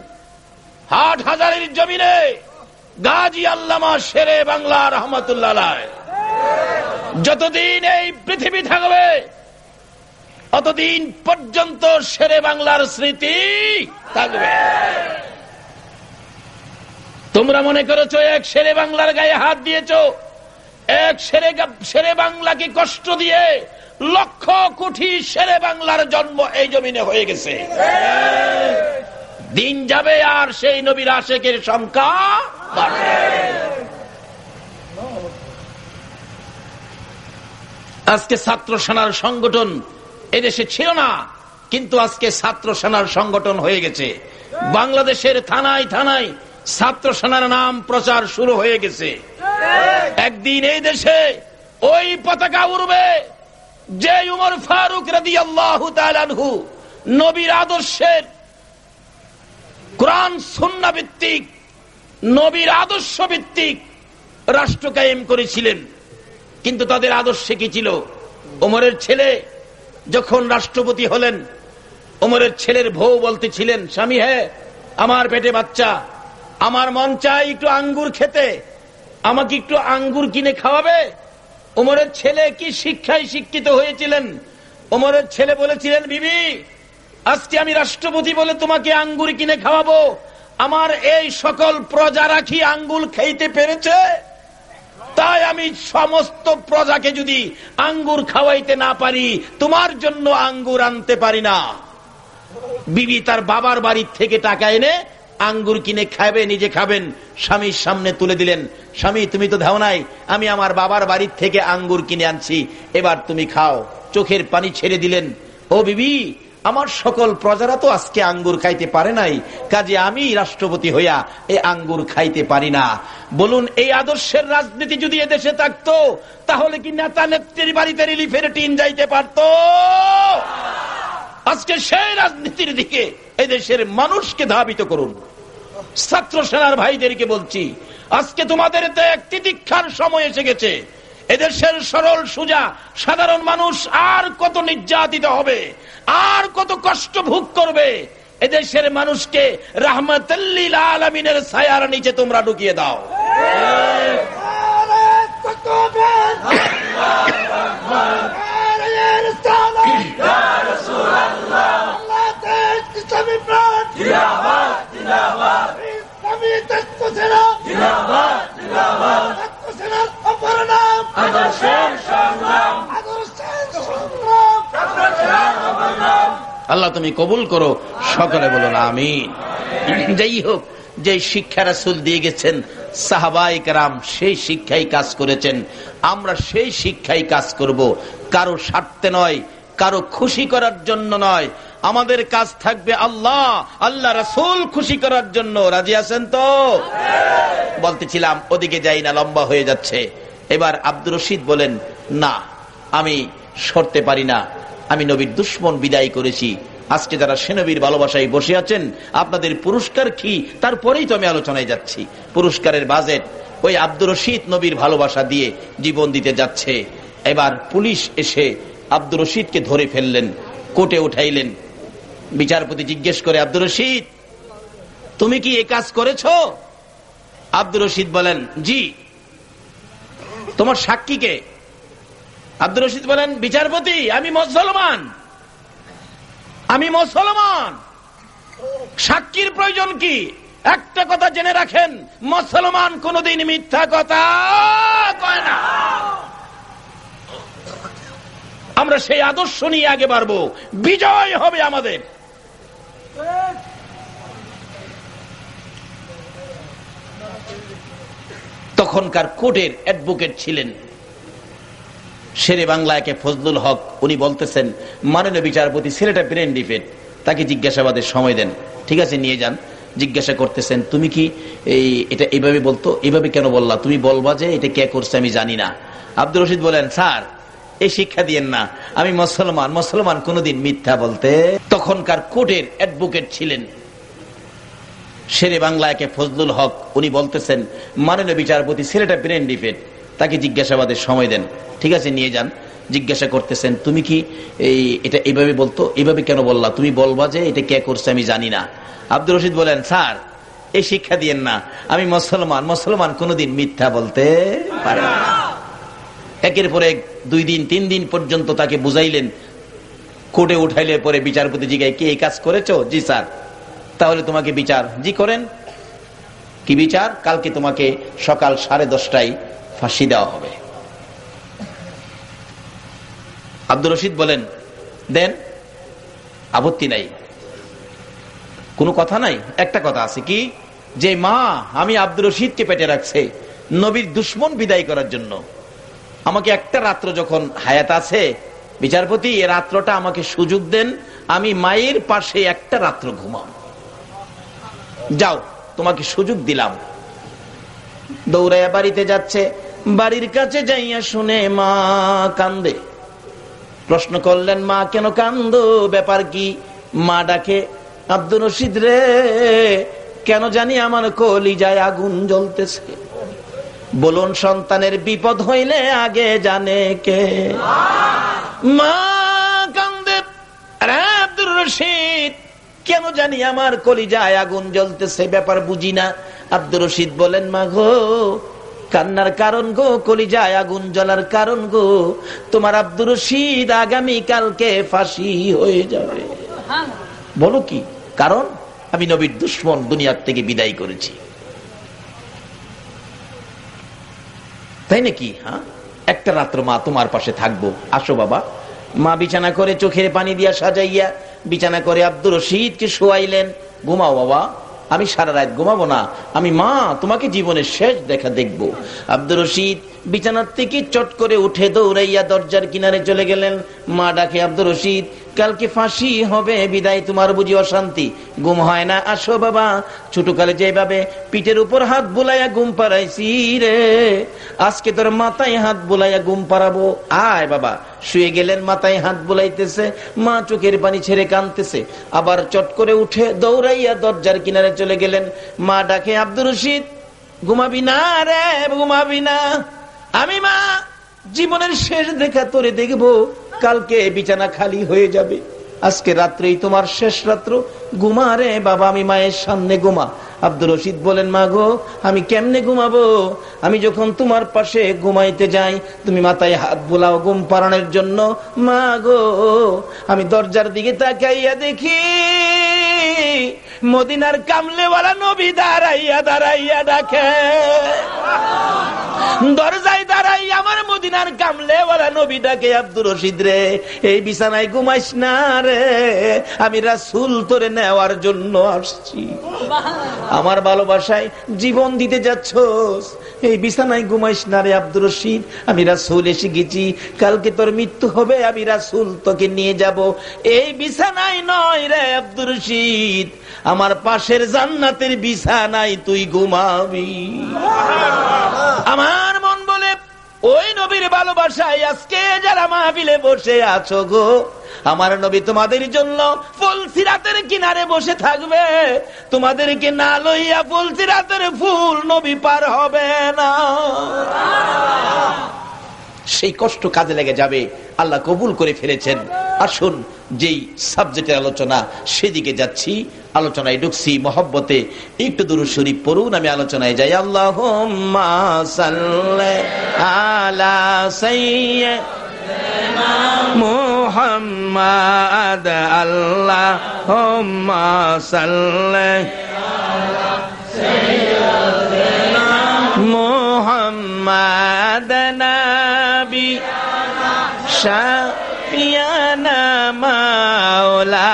A: হাট হাজারের জমিনে গাজী আল্লামা শেরে বাংলা রহমাতুল্লাহ আলাইহ। যতদিন এই পৃথিবী থাকবে অতদিন পর্যন্ত শেরে বাংলার স্মৃতি থাকবে। তোমরা মনে করেছো এক শেরে বাংলার গায়ে হাত দিয়েছো, এক শেরে বাংলাকে কষ্ট দিয়ে লক্ষ কোটি শেরে বাংলার জন্ম এই জমিনে হয়ে গেছে। দিন যাবে আর সেই নবীর আশেকের সংখ্যা বাড়বে। আজকে ছাত্র সেনার সংগঠন এদেশে ছিল না, কিন্তু আজকে ছাত্র সেনার সংগঠন হয়ে গেছে। বাংলাদেশের থানায় থানায় ছাত্র সেনার নাম প্রচার শুরু হয়ে গেছে। একদিন এই দেশে ওই পতাকা উড়বে যে উমর ফারুক রাদিয়াল্লাহু তাআলা আনহু নবীর আদর্শের, কোরআন সুন্নাহ ভিত্তিক, নবীর আদর্শ ভিত্তিক রাষ্ট্র কায়েম করেছিলেন। কিন্তু তাদের আদর্শে কি ছিল? ওমরের ছেলে যখন রাষ্ট্রপতি হলেন, ওমরের ছেলের বউ বলতেছিলেন, স্বামী হ্যাঁ আমার পেটে বাচ্চা, আমার মন চাই একটু আঙ্গুর খেতে, আমাকে একটু আঙ্গুর কিনে খাওয়াবে? ওমরের ছেলে কি শিক্ষায় শিক্ষিত হয়েছিলেন? ওমরের ছেলে বলেছিলেন, বিবি আজকে আমি রাষ্ট্রপতি বলে তোমাকে আঙ্গুর কিনে খাওয়াবো, আমার এই সকল প্রজারা কি আঙ্গুর খাইতে পেরেছে? তাই আমি সমস্ত প্রজাকে যদি আঙ্গুর খাওয়াইতে না পারি, তোমার জন্য আঙ্গুর আনতে পারি না। বিবি তার বাবার বাড়ির থেকে টাকা এনে আঙ্গুর কিনে খাবে, নিজে খাবেন, স্বামীর সামনে তুলে দিলেন। স্বামী, তুমি তো দাও নাই, আমি আমার বাবার বাড়ির থেকে আঙ্গুর কিনে আনছি, এবার তুমি খাও। চোখের পানি ছেড়ে দিলেন। ও বিবি, আমার সকল প্রজারা তো আজকে আঙ্গুর খাইতে পারে নাই, কাজে আমি রাষ্ট্রপতি হইয়া এই আঙ্গুর খাইতে পারি না। বলুন, এই আদর্শের রাজনীতি যদি এদেশে থাকতো, তাহলে কি নেতা নেত্রীর বাড়িতে রিলিফের টিন যাইতে পারত? আজকে সেই রাজনীতির দিকে এদেশের মানুষকে ধাবিত করুন। ছাত্র সেনার ভাইদেরকে বলছি, আজকে তোমাদের তিতিক্ষার সময় এসে গেছে। এদেশের সরল সোজা সাধারণ মানুষ আর কত নির্যাতিত হবে, আর কত কষ্ট ভোগ করবে। এদেশের মানুষকে রাহমাতুল্লিল আলামিনের ছায়ার নিচে তোমরা ঢুকিয়ে দাও। আল্লাহ তুমি কবুল করো, সকলে বলুন আমিন। যাই হোক, যে শিক্ষা রাসূল দিয়ে গেছেন সাহাবায়ে কেরাম, সেই শিক্ষাই কাজ করেছেন। আমরা সেই শিক্ষাই কাজ করব, কারো স্বার্থে নয়, কারো খুশি করার জন্য নয়। আমাদের কাজ থাকবে আল্লাহ, আল্লাহ রাসূল খুশি করার জন্য। রাজি আছেন তো? বলতেছিলাম, ওদিকে যাই না, লম্বা হয়ে যাচ্ছে। এবার আব্দুর রশিদ বলেন, না, আমি সরতে পারি না, আমি নবীর দুশমন বিদায় করেছি। আজকে যারা সে নবীর ভালোবাসায় বসে আছেন, আপনাদের পুরস্কার কি, তারপরেই তো আমি আলোচনায় যাচ্ছি। পুরস্কারের বাজেট ওই আব্দুর রশিদ নবীর ভালোবাসা দিয়ে জীবন দিতে যাচ্ছে। এবার পুলিশ এসে আব্দুর রশিদকে ধরে ফেললেন, কোর্টে উঠাইলেন। বিচারপতি জিজ্ঞেস করে, আব্দুর রশিদ, তুমি কি এই কাজ করেছো? আব্দুর রশিদ বলেন, জি। তোমার সাক্ষী কে? আব্দুর রশিদ বলেন, বিচারপতি, আমি মুসলমান, আমি মুসলমান, সাক্ষীর প্রয়োজন কি? একটা কথা জেনে রাখেন, মুসলমান কোনদিন মিথ্যা কথা কয় না। আমরা সেই আদর্শ নিয়ে আগে বাড়বো, বিজয় হবে আমাদের। তখনকার কোর্টের অ্যাডভোকেট ছিলেন শেরে বাংলা একে ফজলুল হক। উনি বলতেছেন, মাননীয় বিচারপতি, ছেলেটা ব্রেন ডিফেক্ট, তাকে জিজ্ঞাসাবাদের সময় দেন। ঠিক আছে, নিয়ে যান। জিজ্ঞাসা করতেছেন, তুমি কি এটা এইভাবে বলতো, এইভাবে কেন বললা? তুমি বলবা যে এটা কে করছে আমি জানি না। আব্দুর রশিদ বলেন, স্যার, এই শিক্ষা দিয়েন না, আমি মুসলমান, মুসলমান কোনদিন মিথ্যা বলতে। তখনকার কোর্টের অ্যাডভোকেট ছিলেন শেরে বাংলা একে ফজলুল হক। উনি বলতেছেন, মাননীয় বিচারপতি, ছেলেটা ব্রেন ডিফেক্ট, তাকে জিজ্ঞাসাবাদের সময় দেন। ঠিক আছে, নিয়ে যান। জিজ্ঞাসা করতেছেন, তুমি কি এটা এইভাবে বলতো, এইভাবে কেন বললা? তুমি বলবা যে এটা কে করছে আমি জানি না। আব্দুর রশিদ বলেন, স্যার, এই শিক্ষা দিয়েন না, আমি মুসলমান, মুসলমান কোনদিন মিথ্যা বলতে পারে না। একের পরে 2 দিন 3 দিন পর্যন্ত তাকে বুঝাইলেন। কোর্টে উঠাইলে পরে বিচারপতি জিজ্ঞাসা, কি এই কাজ করেছো? জি স্যার। তাহলে তোমাকে বিচার। জি করেন। কি বিচার? কালকে তোমাকে সকাল 10:30টায় ফাঁসি দেওয়া হবে। আব্দুর রশিদ বলেন, দেন, আপত্তি নাই, কোনো কথা নাই। একটা কথা আছে, কি? যে মা আমি আব্দুর রশিদকে পেটে রাখছে নবীর দুশমন বিদায় করার জন্য, আমাকে একটা রাত্র যখন হায়াত আছে, বিচারপতি, এ রাত্রটা আমাকে সুযোগ দেন, আমি মায়ের পাশে একটা রাত্র ঘুমাম। যাও, তোমাকে সুযোগ দিলাম। দৌড়াইয়া বাড়িতে যাচ্ছে। বাড়ির কাছে যাইয়া শুনে মা কান্দে। প্রশ্ন করলেন, মা কেন কান্দো, ব্যাপার কি? মা ডাকে, আব্দুর রশিদ রে, কেন জানি আমার কলিজায় আগুন জ্বলতেছে। বলুন, সন্তানের বিপদ হইলে আগে জানে কে? মা কান্দে, আরে আব্দুর রশিদ, কেন জানি আমার কলিজায় আগুন জ্বলতেছে, ব্যাপার বুঝি না। আব্দুর রশিদ বলেন, মা গো, কান্নার কারণ গো, কলিজায় আগুন জ্বলার কারণ গো, তোমার আব্দুর রশিদ আগামী কালকে ফাঁসি হয়ে যাবে। বলো কি কারণ? আমি নবীর দুশমন দুনিয়ার থেকে বিদায় করেছি। তাই নাকি? হ্যাঁ, একটা রাত্র মা তোমার পাশে থাকবো, আসো বাবা। মা বিছানা করে চোখের পানি দিয়া সাজাইয়া বিছানা করে আব্দুর রশিদকে শোয়াইলেন। ঘুমাও বাবা, আমি সারা রাত ঘুমাবো না, আমি মা তোমাকে জীবনের শেষ দেখা দেখবো। আব্দুর রশিদ বিছানার থেকে চট করে উঠে দৌড়াইয়া দরজার কিনারে চলে গেলেন। মা ডাকে, আব্দুর রশিদ কালকে ফাঁসি হবে, বিদায় তোমার বুঝি অশান্তি, ঘুম হয় না? আসো বাবা, ছোটকালে যেভাবে পিঠের উপর হাত বুলাইয়া ঘুম পাড়াইছি রে, আজকে তোর মাথায় হাত বুলাইয়া ঘুম পাড়াবো, আয় বাবা। শুয়ে গেলেন, মাথায় হাত বুলাইতেছে, মা চোখের পানি ছেড়ে কাঁদতেছে। আবার চট করে উঠে দৌড়াইয়া দরজার কিনারে চলে গেলেন। মা ডাকে, আব্দুর রশিদ ঘুমাবি না রে, ঘুমাবি না, আমি মা জীবনের শেষ দেখা তোরে দেখবো, কালকে বিছানা খালি হয়ে যাবে, আজকে রাত্রেই তোমার শেষ রাত্র, ঘুমা রে বাবা, আমি মায়ের সামনে ঘুমা। আব্দুর রশিদ বলেন, মা গো আমি কেমনে ঘুমাবো? আমি যখন তোমার পাশে ঘুমাইতে যাই তুমি মাথায় হাত বোলাও ঘুম পাড়ানোর জন্য। মা গো আমি দরজার দিকে তাকাইয়া দেখি মদিনার কামলেওয়ালা নবী দাঁড়াইয়া দাঁড়াইয়া ডাকে, দরজায় দাঁড়াই আমার মদিনার কামলেওয়ালা নবী ডাকে, আব্দুর রশিদ রে এই বিছানায় ঘুমাইস না রে, আমি রাসূল তোরে নেওয়ার জন্য আসছি, আমার ভালোবাসায় জীবন দিতে যাচ্ছস, এই বিছানায় ঘুমাইস না রে আব্দুর রশিদ, আমি রাসূল এসে গেছি, কালকে তোর মৃত্যু হবে, আমি রাসূল তোকে নিয়ে যাব, এই বিছানায় নয় রে আব্দুর রশিদ, আমার পাশের জান্নাতের বিছানায় তুই ঘুমাবি। আমার মন বলে ওই নবীর ভালোবাসায় আজকে যারা মাহফিলে বসে আছো গো, আমার নবী তোমাদের জন্য ফুলসিরাতের কিনারে বসে থাকবে, তোমাদেরকে না লইয়া ফুলসিরাতের ফুল নবী পার হবে না। সেই কষ্ট কাজে লেগে যাবে, আল্লাহ কবুল করে ফেলেছেন। আসুন যেই সাবজেক্টের আলোচনা সেদিকে যাচ্ছি, আলোচনায় ঢুকছি মহব্বতে, একটু দুরূদ শরীফ পড়ুন, আমি আলোচনায় যাই। আল্লাহুম্মা সাল্লি আলা সাইয়্যিদিনা মুহাম্মাদ, আল্লাহুম্মা সাল্লি আলা সাইয়্যিদিনা মুহাম্মাদ নবী শাফিয়ানা মাওলা।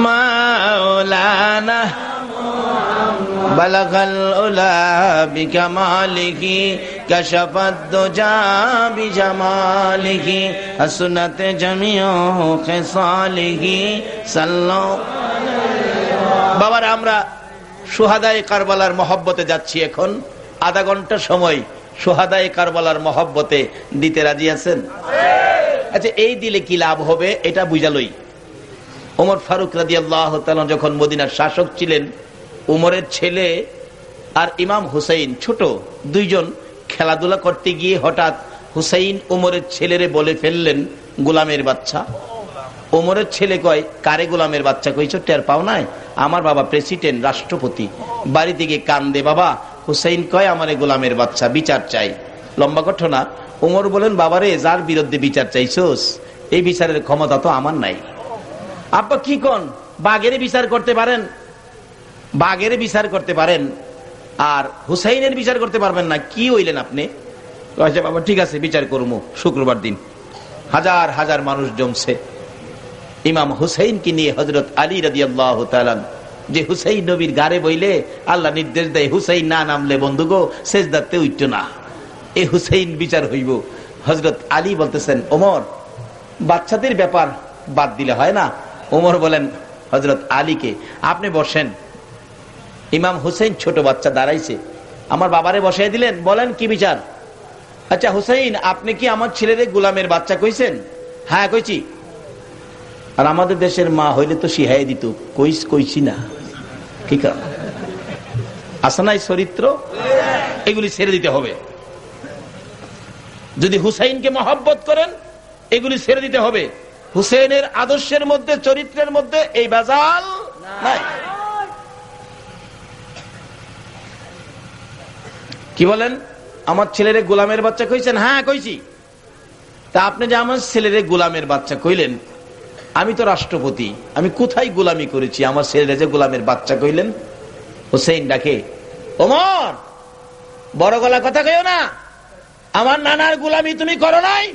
A: মাওলানা বালাগাল উলা বিকামালিহি কাশাফাদ দুজা বিজামালিহি হাসনাত জামিউ খিসালিহি সাল্লাল্লাহু। বাবার আমরা শুহাদায়ে কারবালার মহব্বতে যাচ্ছি, এখন আধা ঘন্টা সময় শুহাদায়ে কারবালার মহব্বতে দিতে রাজি আছেন? আচ্ছা, এই দিলে কি লাভ হবে এটা বুঝালই। ওমর ফারুক রাদিয়াল্লাহু তাআলা যখন মদিনার শাসক ছিলেন, উমরের ছেলে আর ইমাম হুসাইন ছোট দুইজন খেলাধুলা করতে গিয়ে হঠাৎ হুসাইন উমরের ছেলেরে বলে ফেললেন গোলামের বাচ্চা। উমরের ছেলে কয়, কারে গোলামের বাচ্চা কইছো, টের পাও নাই? আমার বাবা প্রেসিডেন্ট, রাষ্ট্রপতি। বাড়ি থেকে কান্দে বাবা। হুসাইন কয়, আমারে গোলামের বাচ্চা, বিচার চাই। লম্বা ঘটনা। উমর বলেন, বাবারে যার বিরুদ্ধে বিচার চাইছোস এই বিচারের ক্ষমতা তো আমার নাই। আব্বা কি কোন? বাঘের বিচার করতে পারেন, বাঘের বিচার করতে পারেন, আর হুসাইনের বিচার করতে পারবেন না, কি হইলেন আপনি? বাবা ঠিক আছে বিচার করবো শুক্রবার দিন। হাজার হাজার মানুষ জমছে ইমাম হুসাইনকে নিয়ে। হযরত আলী রাদিয়াল্লাহু তাআলা, যে হুসাইন নবীর গারে বইলে আল্লাহ নির্দেশ দেয় হুসাইন না নামলে বন্ধুগো সেজদাতে উঠতো না, এই হুসাইন বিচার হইব। হযরত আলী বলতেছেন, ওমর বাচ্চাদের ব্যাপার বাদ দিলে হয় না। ওমর বলেন হযরত আলীকে, আপনি বসেন। ইমাম হুসাইন ছোট বাচ্চা দাঁড়াইছে, আমার বাবারে বসাই দিলেন, বলেন কি বিচার? আচ্ছা হুসাইন, আপনি কি আমার ছেলেরে গোলামের বাচ্চা কইছেন? হ্যাঁ কইছি। আর আমাদের দেশের মা হইলে তো শিহাই দিত, কইছি না। কি কারণ? আছে না এই চরিত্র? এগুলি ছেড়ে দিতে হবে। যদি হুসাইনকে মহব্বত করেন এগুলি ছেড়ে দিতে হবে। হুসেনের আদর্শের মধ্যে, চরিত্রের মধ্যে এই বাজাল নাই। কি বলেন? আমার ছেলেরে গোলামের বাচ্চা কইছেন? হ্যাঁ কইছি। তা আপনি যে আমার ছেলেরে গোলামের বাচ্চা কইলেন, আমি তো রাষ্ট্রপতি, আমি কোথায় গোলামি করেছি? আমার ছেলেরে যে গোলামের বাচ্চা কইলেন। হুসেইন ডাকে, ওমর বড় গলা কথা কইও না, আমার নানার গোলামি তুমি করো নাই?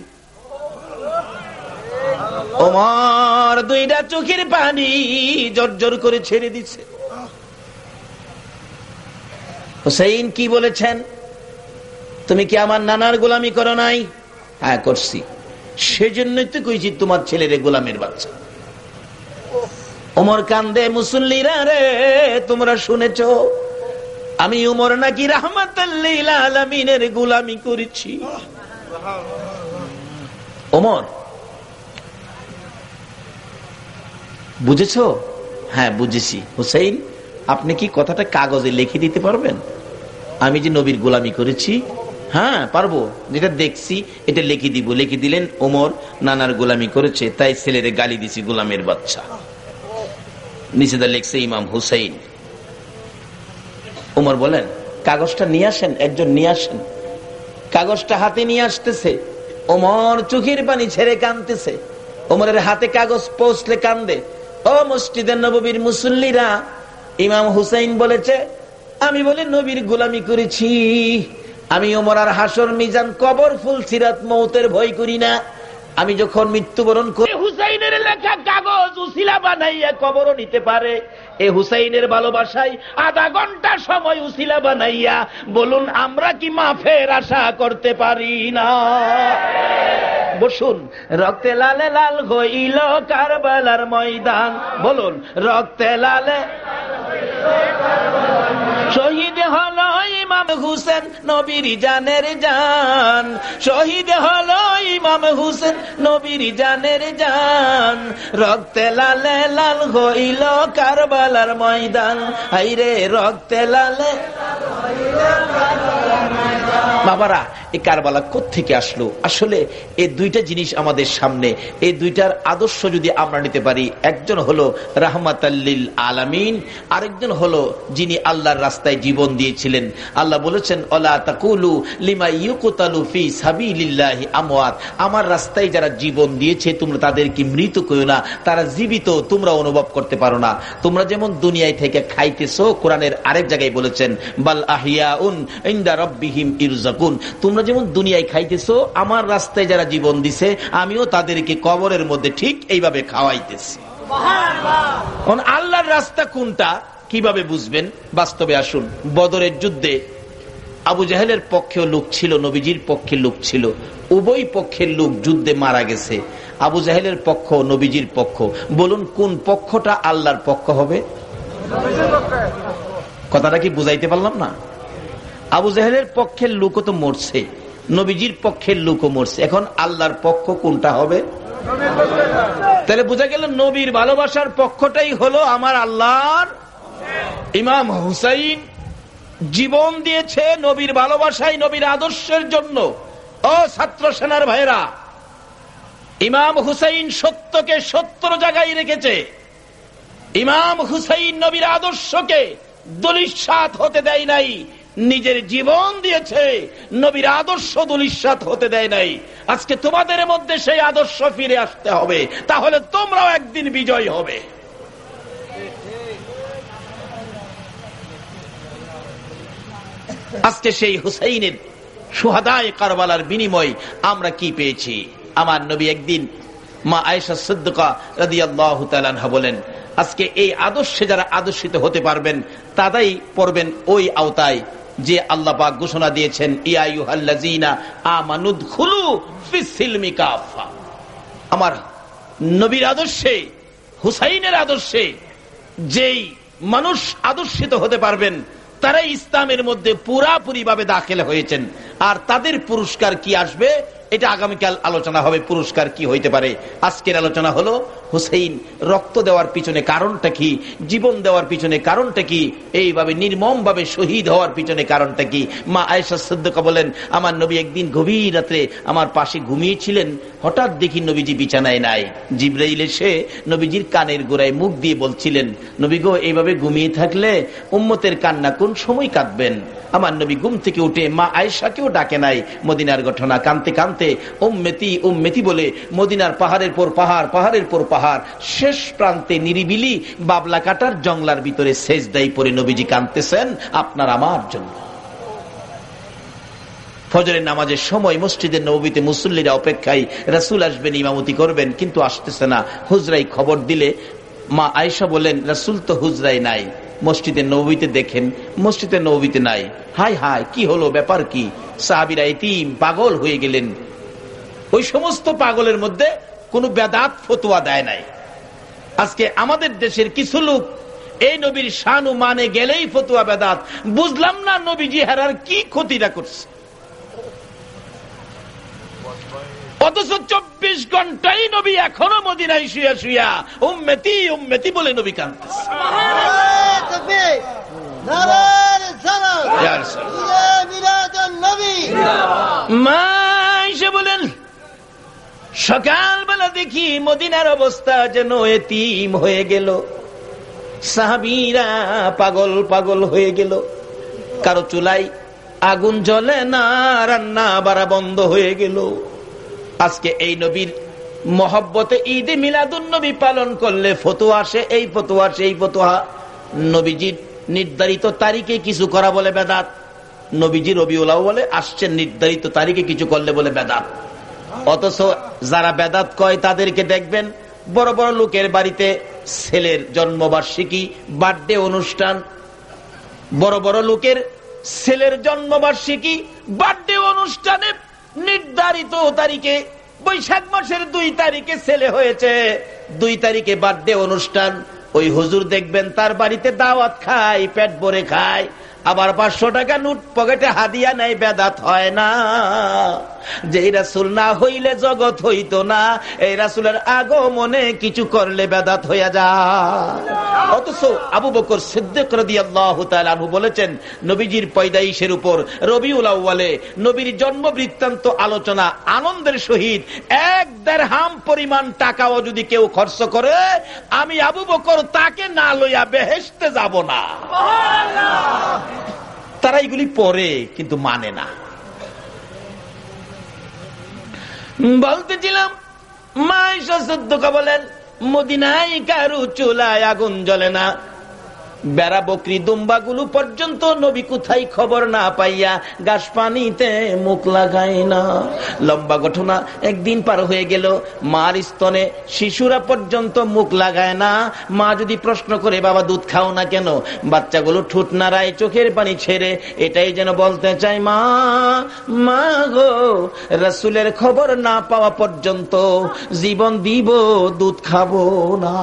A: ওমর দুইটা চোখের পানি জর্জর করে ছেড়ে দিচ্ছে। হুসাইন কি বলেছেন? তুমি কি আমার নানার গোলামি করো নাই? হ্যাঁ করছি, সেজন্যই তো কইছি তোমার ছেলেরে গোলামের বাচ্চা। ওমর কান্দে, মুসল্লিরা রে তোমরা শুনেছো আমি উমর নাকি রাহমাতাল লিল আলামিনের গোলামি করেছি? ওমর বুঝেছো? হ্যাঁ বুঝেছি। হুসাইন আপনি কি কথাটা কাগজে লিখে দিতে পারবেন? আমি যে নবীর গোলামি করেছি? হ্যাঁ পারবো, যেটা দেখছি এটা লিখে দিব। লিখে দিলেন, ওমর নানার গোলামি করেছে তাই ছেলেরে গালি দিছি গোলামের বাচ্চা। নিচেদা লিখছে ইমাম হুসাইন। ওমর বলেন কাগজটা নিয়ে আসেন, একজন নিয়ে আসেন। কাগজটা হাতে নিয়ে আসতেছে, ওমর চোখের পানি ছেড়ে কাঁদতেছে। ওমরের হাতে কাগজ পৌঁছলে কান্দে। ও মসজিদের নববীর মুসল্লিরা, ইমাম হুসাইন বলেছে আমি বলে নবীর গোলামি করেছি। আমি ওমর আর হাসর মিজান কবর ফুল সিরাত মৌতের ভয় করি না। আমি যখন মৃত্যুবরণ করি হুসাইনের লেখা কাগজ উসিলা বানাইয়া কবরও নিতে পারে। এ হুসাইনের ভালোবাসায় আধা ঘন্টা সময় উসিলা বানাইয়া বলুন আমরা কি মাফের আশা করতে পারি না? বসুন। রক্তে লালে লাল হইল কারবালার ময়দান, বলুন রক্তে লালে শহীদ হলো ইমাম হুসেন নবীর জানের জান। শহীদ হলো ইমাম হুসেন নবীর জানের জান। রক্তে লালে লাল হইল কারবালার ময়দান। হাইরে রক্তে লালে। বাবারা এই কারবালা কোত্থেকে আসলো? আসলে এই দুইটা জিনিস আমাদের সামনে, এই দুইটার আদর্শ যদি আমরা নিতে পারি, একজন হলো রাহমাতাল লিল আলামিন, আরেকজন হলো যিনি আল্লাহর রাস্তায় জীবন দিয়েছিলেন। আল্লাহ বলেছেন ওয়ালা তাকুলু লিমা ইউকতালু ফি সাবিলিল্লাহি আমওয়াত। আমার রাস্তায় যারা জীবন দিয়েছে তোমরা তাদেরকে মৃত কইও না, তারা জীবিত, তোমরা অনুভব করতে পারো না। তোমরা যেমন দুনিয়ায় থেকে খাইতেছো, কোরআনের আরেক জায়গায় বলেছেন বাল আহিয়াউন ইনদা রাব্বিহিম ইরযাকুন। তোমরা যেমন দুনিয়ায় খাইতেছো, আমার রাস্তায় যারা জীবন দিছে আমিও তাদেরকে কবরের মধ্যে ঠিক এইভাবে খাওয়াইতেছি। সুবহানাল্লাহ। আল্লাহর রাস্তা কোনটা কিভাবে বুঝবেন? বাস্তবে আসুন। বদরের যুদ্ধে আবু জাহেলের পক্ষেও লোক ছিল, নবীজির পক্ষে লোক ছিল। উভয় পক্ষের লোক যুদ্ধে মারা গেছে। আবু জাহেলের পক্ষ, নবীজির পক্ষ। বলুন কোন পক্ষটা আল্লাহর পক্ষ হবে? কথাটা কি বুঝাইতে পারলাম না? আবু জাহেলের পক্ষের লোকও তো মরছে, নবীজির পক্ষের লোকও মরছে। এখন আল্লাহর পক্ষ কোনটা হবে? তাহলে বোঝা গেল নবীর ভালোবাসার পক্ষটাই হলো আমার আল্লাহর। ইমাম হুসাইন জীবন দিয়েছে নবীর ভালোবাসায়, নবীর আদর্শের জন্য। ও ছাত্র সেনার ভাইরা, ইমাম হুসাইন সত্যকে সত্যর জায়গায় রেখেছে। ইমাম হুসাইন নবীর আদর্শকে দুলিশাত হতে দেয় নাই, নিজের জীবন দিয়েছে। নবীর আদর্শ দুলিশাত হতে দেয় নাই। আজকে তোমাদের মধ্যে সেই আদর্শ ফিরে আসতে হবে, তাহলে তোমরাও একদিন বিজয় হবে। আজকে সেই হুসাইনের শুহাদায়ে কারবালার বিনিময় আমরা কি পেয়েছি? আমার নবী একদিন মা আয়েশা সিদ্দিকা রাদিয়াল্লাহু তাআলা আনহা বলেন, আজকে এই আদর্শে যারা আদর্শিত হতে পারবেন তারাই পড়বেন ওই আওতায় যে আল্লাহ পাক ঘোষণা দিয়েছেন, ইয়া আইয়ুহাল্লাযীনা আমানুদখুলু ফিস-সিলমি কাফা। আমার নবীর আদর্শে, হুসাইনের আদর্শে যেই মানুষ আদর্শিত হতে পারবেন তারাই ইসলামের মধ্যে পুরাপুরি ভাবে দাখিল হয়েছেন। আর তাদের পুরস্কার কি আসবে এটা আগামীকাল আলোচনা হবে, পুরস্কার কি হইতে পারে। আজকের আলোচনা হলো হুসাইন রক্ত দেওয়ার পিছনে কারণটা কি, জীবন দেওয়ার পিছনে কারণটা কি, এইভাবে নির্মম ভাবে শহীদ হওয়ার পিছনে কারণটা কি। মা আয়েশা সিদ্দিকা বলেন, আমার নবী একদিন গভীর রাত্রে আমার পাশে ঘুমিয়েছিলেন, হঠাৎ দেখি নবীজি বিছানায় নাই। জিবরাইল এসে নবীজির কানের গোড়ায় মুখ দিয়ে বলছিলেন, নবী গো, এইভাবে ঘুমিয়ে থাকলে উম্মতের কান্না কোন সময় কাঁদবেন। আমার নবী ঘুম থেকে উঠে মা আয়েশাকেও ডাকে নাই। মদিনার ঘটনা, কানতে কানতে উম্মতি উম্মতি বলে মদিনার পাহাড়ের পর পাহাড়, পাহাড়ের পর পাহাড়, শেষ প্রান্তে নিরিবিলি বাবলা কাটার জংলার ভিতরে সেজদায় পড়ে নবীজি কাঁদতেছেন আপনার আমার জন্য। ফজরের নামাজের সময় মসজিদের নববীতে মুসল্লিরা অপেক্ষায়, রাসূল আসবেন, ইমামতি করবেন, কিন্তু আসতেছে না। হুজরাই খবর দিলে মা আয়েশা বলেন, রাসূল তো হুজরাই নাই। মসজিদে নববীতে দেখেন, মসজিদে নববীতে নাই। হায় হায়, কি হলো, ব্যাপার কি? সাহাবীরা ইতিম পাগল হয়ে গেলেন। ওই সমস্ত পাগলের মধ্যে কোনো বেদাত ফতোয়া দেয় নাই। আজকে আমাদের দেশের কিছু লোক এই নবীর শান ও মানে গেলেই ফতোয়া বেদাত। বুঝলাম না নবীজি হারার কি ক্ষতিটা করছে, অথচ 24 ঘন্টাই নবী এখনো মদিনায় শুয়া শুয়া উম্মতি উম্মতি বলে নবী কাঁদতেছে। মা আয়েশা বলেন, সকালবেলা দেখি মদিনার অবস্থা যেন এতিম হয়ে গেল, সাহাবীরা পাগল পাগল হয়ে গেল। কারো চুলায় আগুন জ্বলে না, রান্না বাড়া বন্ধ হয়ে গেল। আজকে এই নবীর মহব্বতে ঈদে মিলাদুন নবী পালন করলে ফতোয়া আসে, এই ফতোয়া সেই ফতোয়া। নবীজির নির্ধারিত তারিখে কিছু করা বলে বেদাত। নবীজি রবিউল আউয়ালে আসছেন, নির্ধারিত তারিখে কিছু করলে বলে বেদাত। অথচ যারা বেদাত কয় তাদেরকে দেখবেন বড় বড় লোকের বাড়িতে ছেলের জন্মবার্ষিকী, বার্থডে অনুষ্ঠান, বড় বড় লোকের ছেলের জন্মবার্ষিকী, বার্থডে অনুষ্ঠানে নির্ধারিত তারিখে, বৈশাখ মাসের 2 তারিখে ছেলে হয়েছে, 2 তারিখে বার্থডে অনুষ্ঠান। ওই হুজুর দেখবেন তার বাড়িতে দাওয়াত খায়, পেট ভরে খায়, আবার 500 টাকা নোট পকেটে হাদিয়া নেয়। বেদাত হয় না। যেই রাসূল না হইলে জগৎ হইতো না, এই রাসূলের আগমনে কিছু করলে বেদাত হইয়া যায়। অথচ আবু বকর সিদ্দিক রাদিয়াল্লাহু তাআলা আনহু বলেছেন, নবীজির পয়দাইশের উপর রবিউল আউয়ালে নবীর জন্ম বৃত্তান্ত আলোচনা আনন্দের সহিত 1 দিরহাম পরিমাণ টাকাও যদি কেউ খরচ করে, আমি আবু বকর তাকে না লইয়া বেহেশতে যাব না। তারা এগুলি পড়ে কিন্তু মানে না। বলতেছিলাম, মা আয়েশা সিদ্দিকা বলেন, মদিনায় কারো চুলায় আগুন জ্বলে না, বেড়া বকরি দুম্বাগুলো পর্যন্ত নবী কোথায় খবর না পাইয়া গাছ পানিতে মুখ লাগায় না। লম্বা ঘটনা। একদিন পার হয়ে গেল, মার স্তনে শিশুরা পর্যন্ত মুখ লাগায় না। মা যদি প্রশ্ন করে, বাবা দুধ খাও না কেন, বাচ্চাগুলো ঠোঁট নাড়ায়, চোখের পানি ছেড়ে, এটাই যেন বলতে চাই, মা মা গো, রাসূলের খবর না পাওয়া পর্যন্ত জীবন দিব, দুধ খাবো না।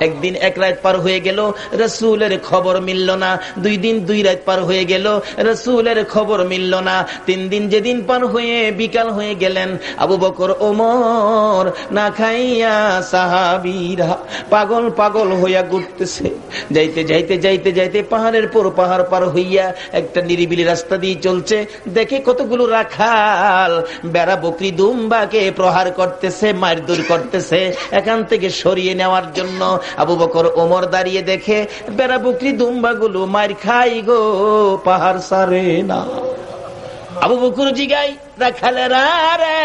A: একদিন 1 রাত পার হয়ে গেল, রাসূলের খবর মিলল না। 2 দিন 2 রাত পার হয়ে গেল, রাসূলের খবর মিলল না। 3 দিন যেদিন পার হয়ে বিকাল হয়ে গেলেন, আবু বকর ওমর না খাইয়া সাহাবীরা পাগল পাগল হইয়া ঘুরতেছে। যাইতে যাইতে যাইতে যাইতে পাহাড়ের পর পাহাড় পার হইয়া একটা নিরিবিলি রাস্তা দিয়ে চলছে। দেখে কতগুলো রাখাল বেড়া বকরি দুম্বাকে প্রহার করতেছে, মারধর করতেছে, এখান থেকে সরিয়ে নেওয়ার জন্য। আবু বকর ওমর দাঁড়িয়ে দেখে বেড়া বকরি দুম্বাগুলো মার খাই গো, পাহাড় সারে না। আবু বকর জিগাই, রাখালেরা রে,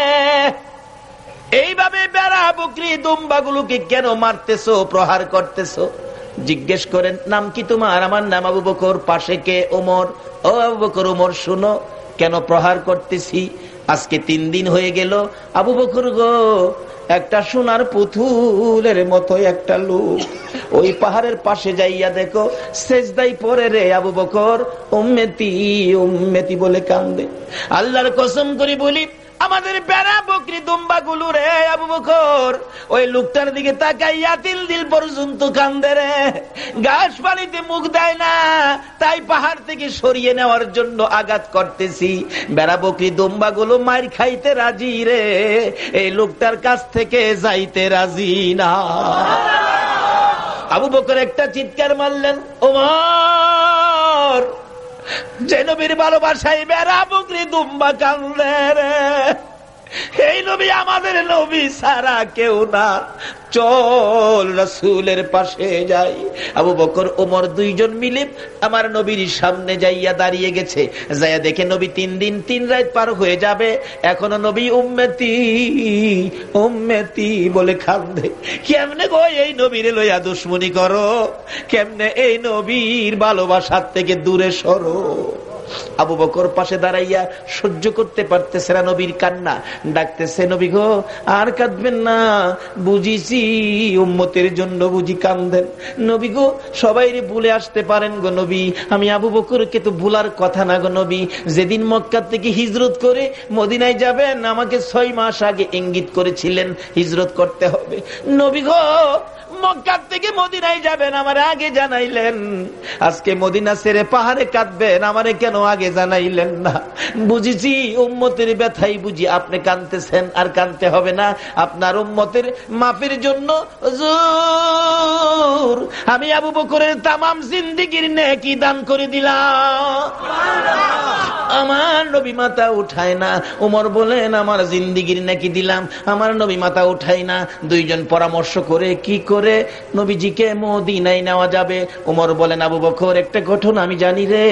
A: এইভাবে বেড়া বকরি দুম্বাগুলোকে কেন মারতেছো, প্রহার করতেছো? জিজ্ঞেস করেন, নাম কি তোমার? আমার নাম আবু বকর। পাশে কে? ওমর। ও আবু বকর, ওমর শুনো, কেন প্রহার করতেছি? আজকে 3 দিন হয়ে গেল। আবু বকর গো, একটা সোনার পুতুলের মতো একটা লোক ওই পাহাড়ের পাশে যাইয়া দেখো সেজদাই পড়ে রে আবু বকর, উম্মতি উম্মতি বলে কান্দে। আল্লাহর কসম করে বলি, আমাদের বেড়া বকরি দুম্বা গুলো রে আবু বকর ওই লোকটার দিকে তাকাইয়া তিল দিল পর্যন্ত কান্দে রে। ঘাস পানিতে মুখ দেয় না, তাই পাহাড় থেকে সরিয়ে নেওয়ার জন্য আঘাত করতেছি। বেড়া বকরি দুম্বা গুলো মার খাইতে রাজি রে, এই লোকটার কাছ থেকে যাইতে রাজি না। আবু বকর একটা চিৎকার মারলেন, ওমর, যে নবীর ভালোবাসায় বেড়া বকরি দুম্বা কান্দে রে, এই নবী আমাদের নবী ছাড়া কেউ না, চল রাসূলের পাশে যাই। আবু বকর ওমর দুইজন মিলে আমার নবীর সামনে যাইয়া দাঁড়িয়ে গেছে। যাইয়া দেখে নবী 3 দিন 3 রাত পার হয়ে যাবে, এখনো নবী উম্মতি উম্মতি বলে কান্দে। কেমনে গো এই নবীর লইয়া দুশ্মনী করো, কেমনে এই নবীর ভালোবাসার থেকে দূরে সরো। আবু বকর পাশে দাঁড়াইয়া সহ্য করতে পারতেছে না নবীর কান্না, ডাকতেছে, নবী গো আর কাঁদবেন না, বুঝিছি উম্মতের জন্য বুঝি কান্দেন। নবী গো সবাই ভুলে আসতে পারেন গো নবী, আমি আবু বকরকে তো ভুলার কথা না গো নবী। যেদিন মক্কা থেকে হিজরত করে মদিনায় যাবেন, আমাকে 6 মাস আগে ইঙ্গিত করেছিলেন হিজরত করতে হবে। নবী গো মক্কা থেকে মদিনায় যাবেন, আমার আগে জানাইলেন, আজকে মদিনা ছেড়ে পাহাড়ে কাঁদবেন, আমারে কেন আগে জানাইলেন না? বুঝেছি উম্মতের ব্যথাই বুঝি আপনি কাঁদতেছেন, আর কাঁদতে হবে না। আপনার উম্মতের মাফের জন্য হুজুর আমি আবু বকরের তামাম জিন্দেগীর নেকি দান করে দিলাম। আমার নবী মাথা উঠায় না। ওমর বলেন, আমার জিন্দেগীর নেকি দিলাম, আমার নবী মাথা উঠায় না। দুইজন পরামর্শ করে কি করে নবীজিকে মদিনায় নেওয়া যাবে। ওমর বলেন, আবু বকর একটা ঘটনা আমি জানি রে,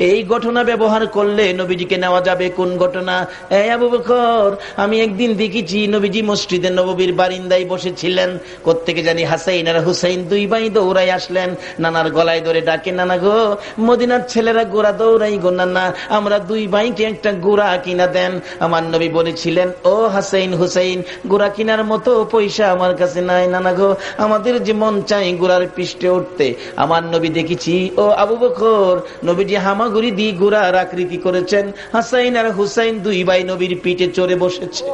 A: এই ঘটনা ব্যবহার করলে নবীজিকে নেওয়া যাবে। কোন ঘটনা? এই আবু বকর, আমি একদিন দেখেছি নবীজি মসজিদে নববীর বারিন্দায় বসেছিলেন, কোত্থেকে জানি হাসাইন আর হুসাইন 2 ভাই দৌড়াই আসলেন, নানার গলায় ধরে ডাকে, নানা গো মদিনার ছেলেরা গোড়া দৌড়াই গো নানা, আমরা 2 ভাইকে একটা গোড়া কিনা দেন। আমার নবী বলেছিলেন, ও হাসাইন হুসাইন, গোড়া কিনার মতো পয়সা আমার কাছে নাই নানা গো, আমাদের যে মন চাই গোড়ার পৃষ্ঠে উঠতে। আমার নবী দেখেছি ও আবু বকর, নবীজি হামাগুড়ি দিয়ে গোড়ার আকৃতি করেছেন, হাসাইন আর হুসাইন 2 ভাই নবীর পিঠে চড়ে বসেছে।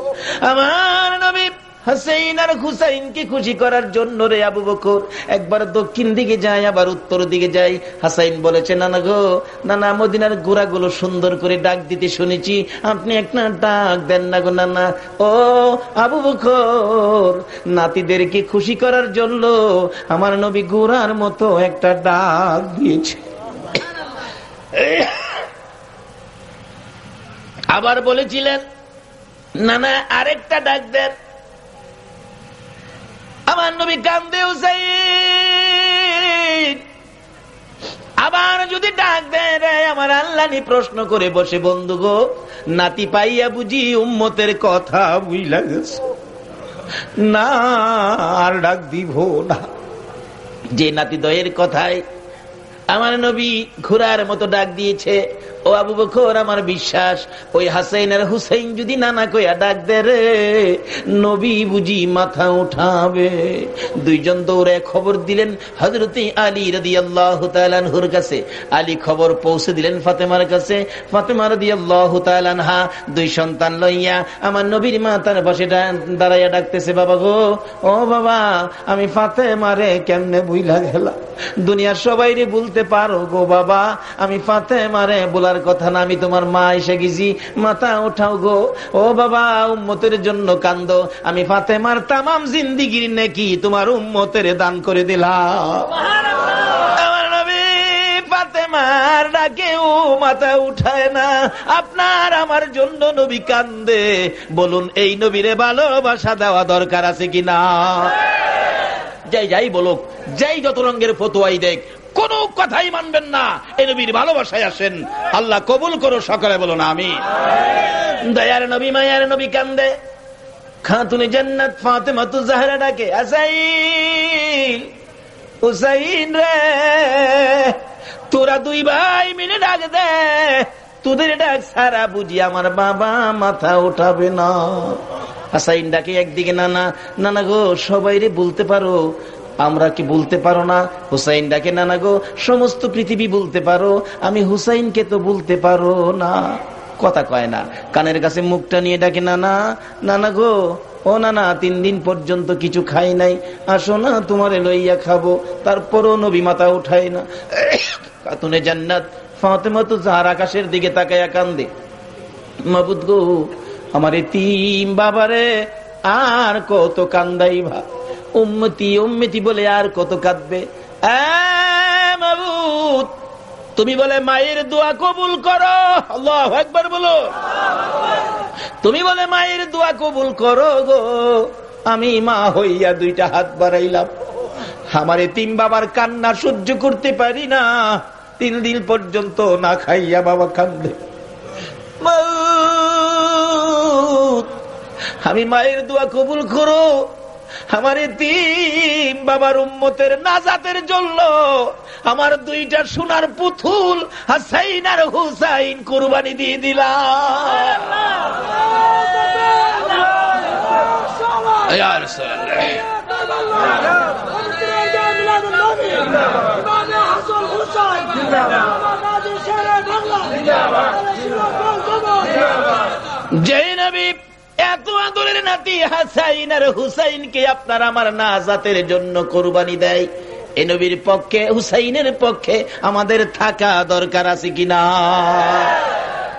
A: আমার নবী হাসাইন আর হুসাইনকে খুশি করার জন্য রে আবু বকর একবার দক্ষিণ দিকে যায়, আবার উত্তর দিকে যায়। হাসাইন বলেছে, নানা গো নানা, মদিনার গোড়াগুলো সুন্দর করে ডাক দিতে শুনেছি, আপনি একটা ডাক দেন না গো নানা। ও আবু বকর, নাতিদেরকে খুশি করার জন্য আমার নবী গোড়ার মতো একটা ডাক দিয়েছে। আবার বলেছিলেন, নানা আরেকটা ডাক দেন। আমার নবী কান্দে, হুসাইন আবার যদি ডাক দেয় রে আমার আল্লাহ নি প্রশ্ন করে বসে, বন্ধু গো নাতি পাইয়া বুঝি উম্মতের কথা বুঝলা গেছে না, আর ডাক দিব না। যে নাতি দয়ের কথায় আমার নবী ঘোড়ার মতো ডাক দিয়েছে, ও আবু বকর আমার বিশ্বাস ওই হাসাইন আর হুসাইন যদি নানা কইয়া ডাক দে রে, নবী বুঝি মাথা উঠাবে। দুইজন দৌড়ে খবর দিলেন হযরতে আলী রাদিয়াল্লাহু তাআলা আনহুর কাছে। আলী খবর পৌঁছে দিলেন ফাতেমার কাছে। ফাতেমা রাদিয়াল্লাহু তাআলা আনহা 2 সন্তান লইয়া আমার নবীর মাথার পাশে দাঁড়াইয়া ডাকতেছে, বাবা গো, ও বাবা, আমি ফাতেমারে কেমনে ভুইলা গেলাম, দুনিয়ার সবাই রে বলতে পারো গো বাবা, আমি ফাতেমারে বলার কথা না, আমি তোমার মা এসে গেছি, মাথা উঠাও গো। ও বাবা, উম্মতের জন্য কান্দো, আমি ফাতেমার তামাম জিন্দেগীর নেকি তোমার উম্মতের দান করে দিলাম। আমার নবী ফাতেমার ডাকেও মাথা উঠায় না, আপনার আমার জন্য নবী কান্দে। বলুন এই নবীরে ভালোবাসা দেওয়া দরকার আছে কিনা? যাই যাই বলুক, যাই যত রঙের ফতোয়াই দেখ, কোন কথাই মানবেন না, এই নবীর ভালোবাসায় আসেন। আল্লাহ কবুল করো, সকালে বলো না আমি। দয়ার নবী মায়ার নবী কান্দে। খাতুনে জান্নাত ফাতেমাতুজ জাহরা ডাকে, হাসাইন হুসাইন রে, তোরা 2 ভাই মিলে ডাক দে, তোদের ডাক সারা বুঝি আমার বাবা মাথা উঠাবে না। হাসাইন ডাকে একদিকে, নানা নানা গো সবাই রে বলতে পারো, আমরা কি বলতে পারো না? হুসাইন ডাকে, নানা গো সমস্ত পৃথিবী বলতে পারো, আমি হুসাইনকে তো বলতে পারো না। কথা কয় না, কানের কাছে মুখটা নিয়ে ডাকে, নানা নানা গো, ও নানা 3 দিন পর্যন্ত কিছু খাই নাই, আসো না তোমারে লইয়া খাবো। তারপরও নবী মাথা উঠায় না। খাতুনে জান্নাত ফাতেমা তো যার আকাশের দিকে তাকায়া কান্দে, মাবুদ গো আমার এতিম বাবারে আর কত কান্দাইবা, উম্মতি উম্মতি বলে আর কত কাঁদবে। মাবুদ তুমি বলে মায়ের দোয়া কবুল করো, আল্লাহু আকবার বলো। তুমি বলে মায়ের দোয়া কবুল করো গো, আমি মা হইয়া 2টা হাত বাড়াইলাম, আমার এতিম বাবার কান্না সহ্য করতে পারি না, 3 দিন পর্যন্ত না খাইয়া বাবা কান্দে। আমি মায়ের দোয়া কবুল করো, আমার এতিম বাবার উম্মতের নাজাতের জন্য আমার 2টা সোনার পুতুল হাসাইন আর হুসাইন কুরবানি দিয়ে দিলাম। ইয়া রাসূলুল্লাহ জয় নবী, এত আদরের নাতি হাসাইন আর হুসাইনকে আপনার আমার নাজাতের জন্য কুরবানি দেয়। এই নবীর পক্ষে হুসাইনের পক্ষে আমাদের থাকা দরকার আছে কিনা?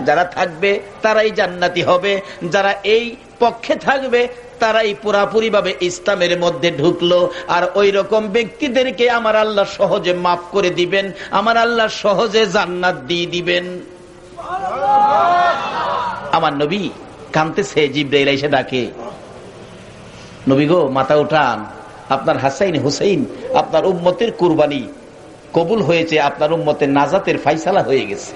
A: যারা থাকবে তারাই জান্নাতি হবে, যারা এই পক্ষে থাকবে তারাই পুরাপুরি ভাবে ইসলামের মধ্যে ঢুকলো। আর ওই রকম ব্যক্তিদেরকে আমার আল্লাহ সহজে মাফ করে দিবেন, আমার আল্লাহ সহজে জান্নাত দিয়ে দিবেন। আমার নবী কাঁদতেছে, জিবরাইল এসে ডাকে, নবী গো মাথা উঠান, আপনার হাসাইন হুসাইন আপনার উম্মতের কুরবানি কবুল হয়েছে, আপনার উম্মতের নাজাতের ফাইসালা হয়ে গেছে।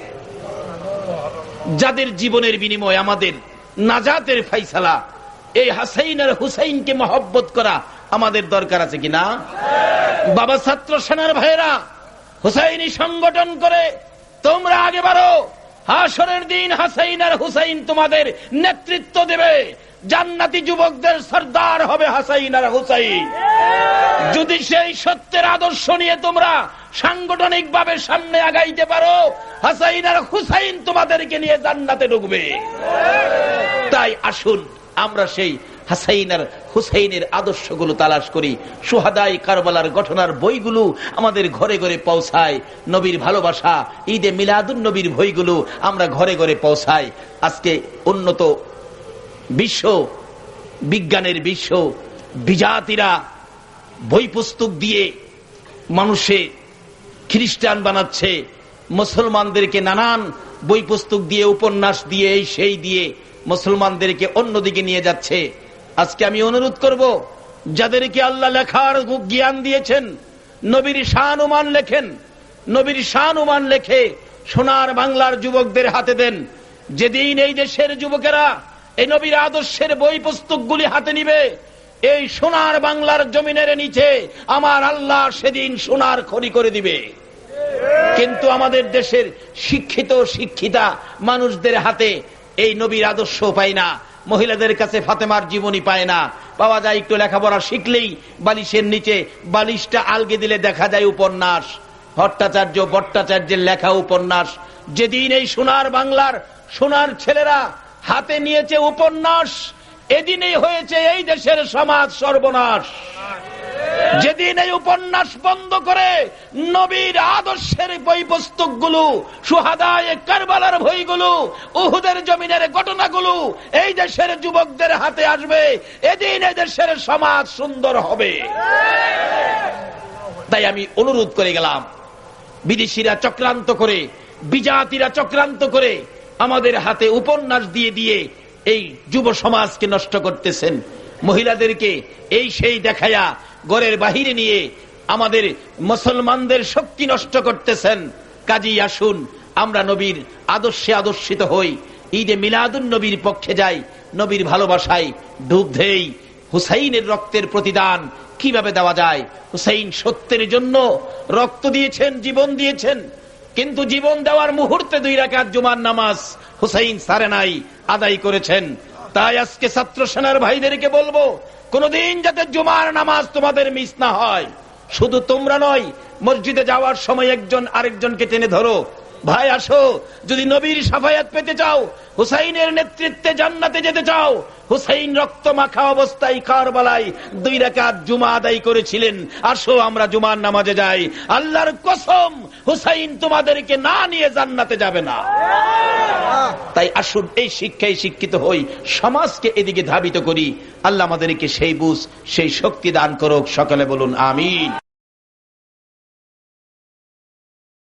A: যাদের জীবনের বিনিময় আমাদের নাজাতের ফাইসালা, এই হাসাইন আর হুসাইনকে মহব্বত করা আমাদের দরকার আছে কিনা? বাবা ছাত্র সেনার ভাইয়েরা, হুসাইনি সংগঠন করে তোমরা আগে বাড়ো। হাশরের দিন হাসাইন আর হুসাইন তোমাদের নেতৃত্ব দেবে, জান্নাতি যুবকদের সর্দার হবে হাসাইন আর হুসাইন। যদি সেই সত্যের আদর্শ নিয়ে তোমরা সাংগঠনিক ভাবে সামনে আগাইতে পারো, হাসাইন আর হুসাইন তোমাদেরকে নিয়ে জান্নাতে ঢুকবে। তাই আসুন আমরা সেই হাসাইন আর হুসাইনের আদর্শগুলো তালাশ করি, সুহাদাই কারবালার ঘটনার বইগুলো আমাদের ঘরে ঘরে পৌঁছায়, নবীর ভালোবাসা ঈদে মিলাদুন নবীর বইগুলো আমরা ঘরে ঘরে পৌঁছাই। আজকে উন্নত বিশ্ব, বিজ্ঞানের বিশ্ব, বিজাতিরা বই পুস্তক দিয়ে মানুষে খ্রিস্টান বানাচ্ছে, মুসলমানদেরকে নানান বই পুস্তক দিয়ে, উপন্যাস দিয়ে, এই সেই দিয়ে মুসলমানদেরকে অন্যদিকে নিয়ে যাচ্ছে। আজকে আমি অনুরোধ করব, যাদেরকে আল্লাহ লেখার জ্ঞান দিয়েছেন, নবীর শান ওমান লেখেন, নবীর শান ওমান লেখে সোনার বাংলার যুবকদের হাতে দেন। যেদিন এই দেশের যুবকেরা এই নবীর আদর্শের বই পুস্তকগুলি হাতে নিবে, এই সোনার বাংলার জমিনের নিচে আমার আল্লাহ সেদিন সোনার খনি করে দিবে। কিন্তু আমাদের দেশের শিক্ষিত শিক্ষিতা মানুষদের হাতে এই নবীর আদর্শ পায় না, মহিলাদের কাছে ফাতেমার জীবনী পায় না, পাওয়া যায় একটু লেখাপড়া শিখলেই বালিশের নিচে বালিশটা আলগে দিলে দেখা যায় উপন্যাস, ভট্টাচার্য ভট্টাচার্যের লেখা উপন্যাস। যেদিন এই সোনার বাংলার সোনার ছেলেরা হাতে নিয়েছে উপন্যাস, এদিনেই হয়েছে এই দেশের সমাজ সর্বনাশ। যেদিন এই উপন্যাস বন্ধ করে নবীর আদর্শের বই পুস্তকগুলো, সুহাদায়ে কারবালার বইগুলো, উহুদের জমিনের ঘটনাগুলো এই দেশের যুবকদের হাতে আসবে, এদিন এই দেশের সমাজ সুন্দর হবে। তাই আমি অনুরোধ করে গেলাম, বিদেশিরা চক্রান্ত করে, বিজাতিরা চক্রান্ত করে আমাদের হাতে উপন্যাস দিয়ে দিয়ে এই যুব সমাজকে নষ্ট করতেছেন, মহিলাদেরকে এই সেই দেখায়া ঘরের বাহিরে নিয়ে আমাদের মুসলমানদের শক্তি নষ্ট করতেছেন। কাজী আসুন আমরা নবীর আদর্শে আদর্শিত হই, ঈদে মিলাদুন নবীর পক্ষে যাই, নবীর ভালোবাসায় ডুব দেই। হুসাইনের রক্তের প্রতিদান কিভাবে দেওয়া যায়? হুসাইন সত্যের জন্য রক্ত দিয়েছেন, জীবন দিয়েছেন। কিন্তু জীবন দেওয়ার মুহূর্তে 2 রাকাত জুমার নামাজ হুসাইন সারে নাই, আদায় করেছেন। তাই আজকে ছাত্র সেনার ভাইদেরকে বলবো, কোনদিন যাতে জুমার নামাজ তোমাদের মিস না হয়। শুধু তোমরা নয়, মসজিদে যাওয়ার সময় একজন আরেকজনকে টেনে ধরো, ভাই আসো, যদি নবীর শাফায়াত পেতে চাও, হুসাইনের নেতৃত্বে জান্নাতে যেতে চাও, হুসাইন রক্ত মাখা অবস্থায় কারবালায় 2 রাকাত জুমা আদায় করেছিলেন, আসো আমরা জুমার নামাজে যাই। আল্লাহর কসম, হুসাইন তোমাদেরকে না নিয়ে জান্নাতে যাবে না। তাই আসুন এই শিক্ষায় শিক্ষিত হই, সমাজকে এদিকে ধাবিত করি। আল্লাহ আমাদেরকে সেই বুঝ, সেই শক্তি দান করুক। সকলে বলুন আমিন।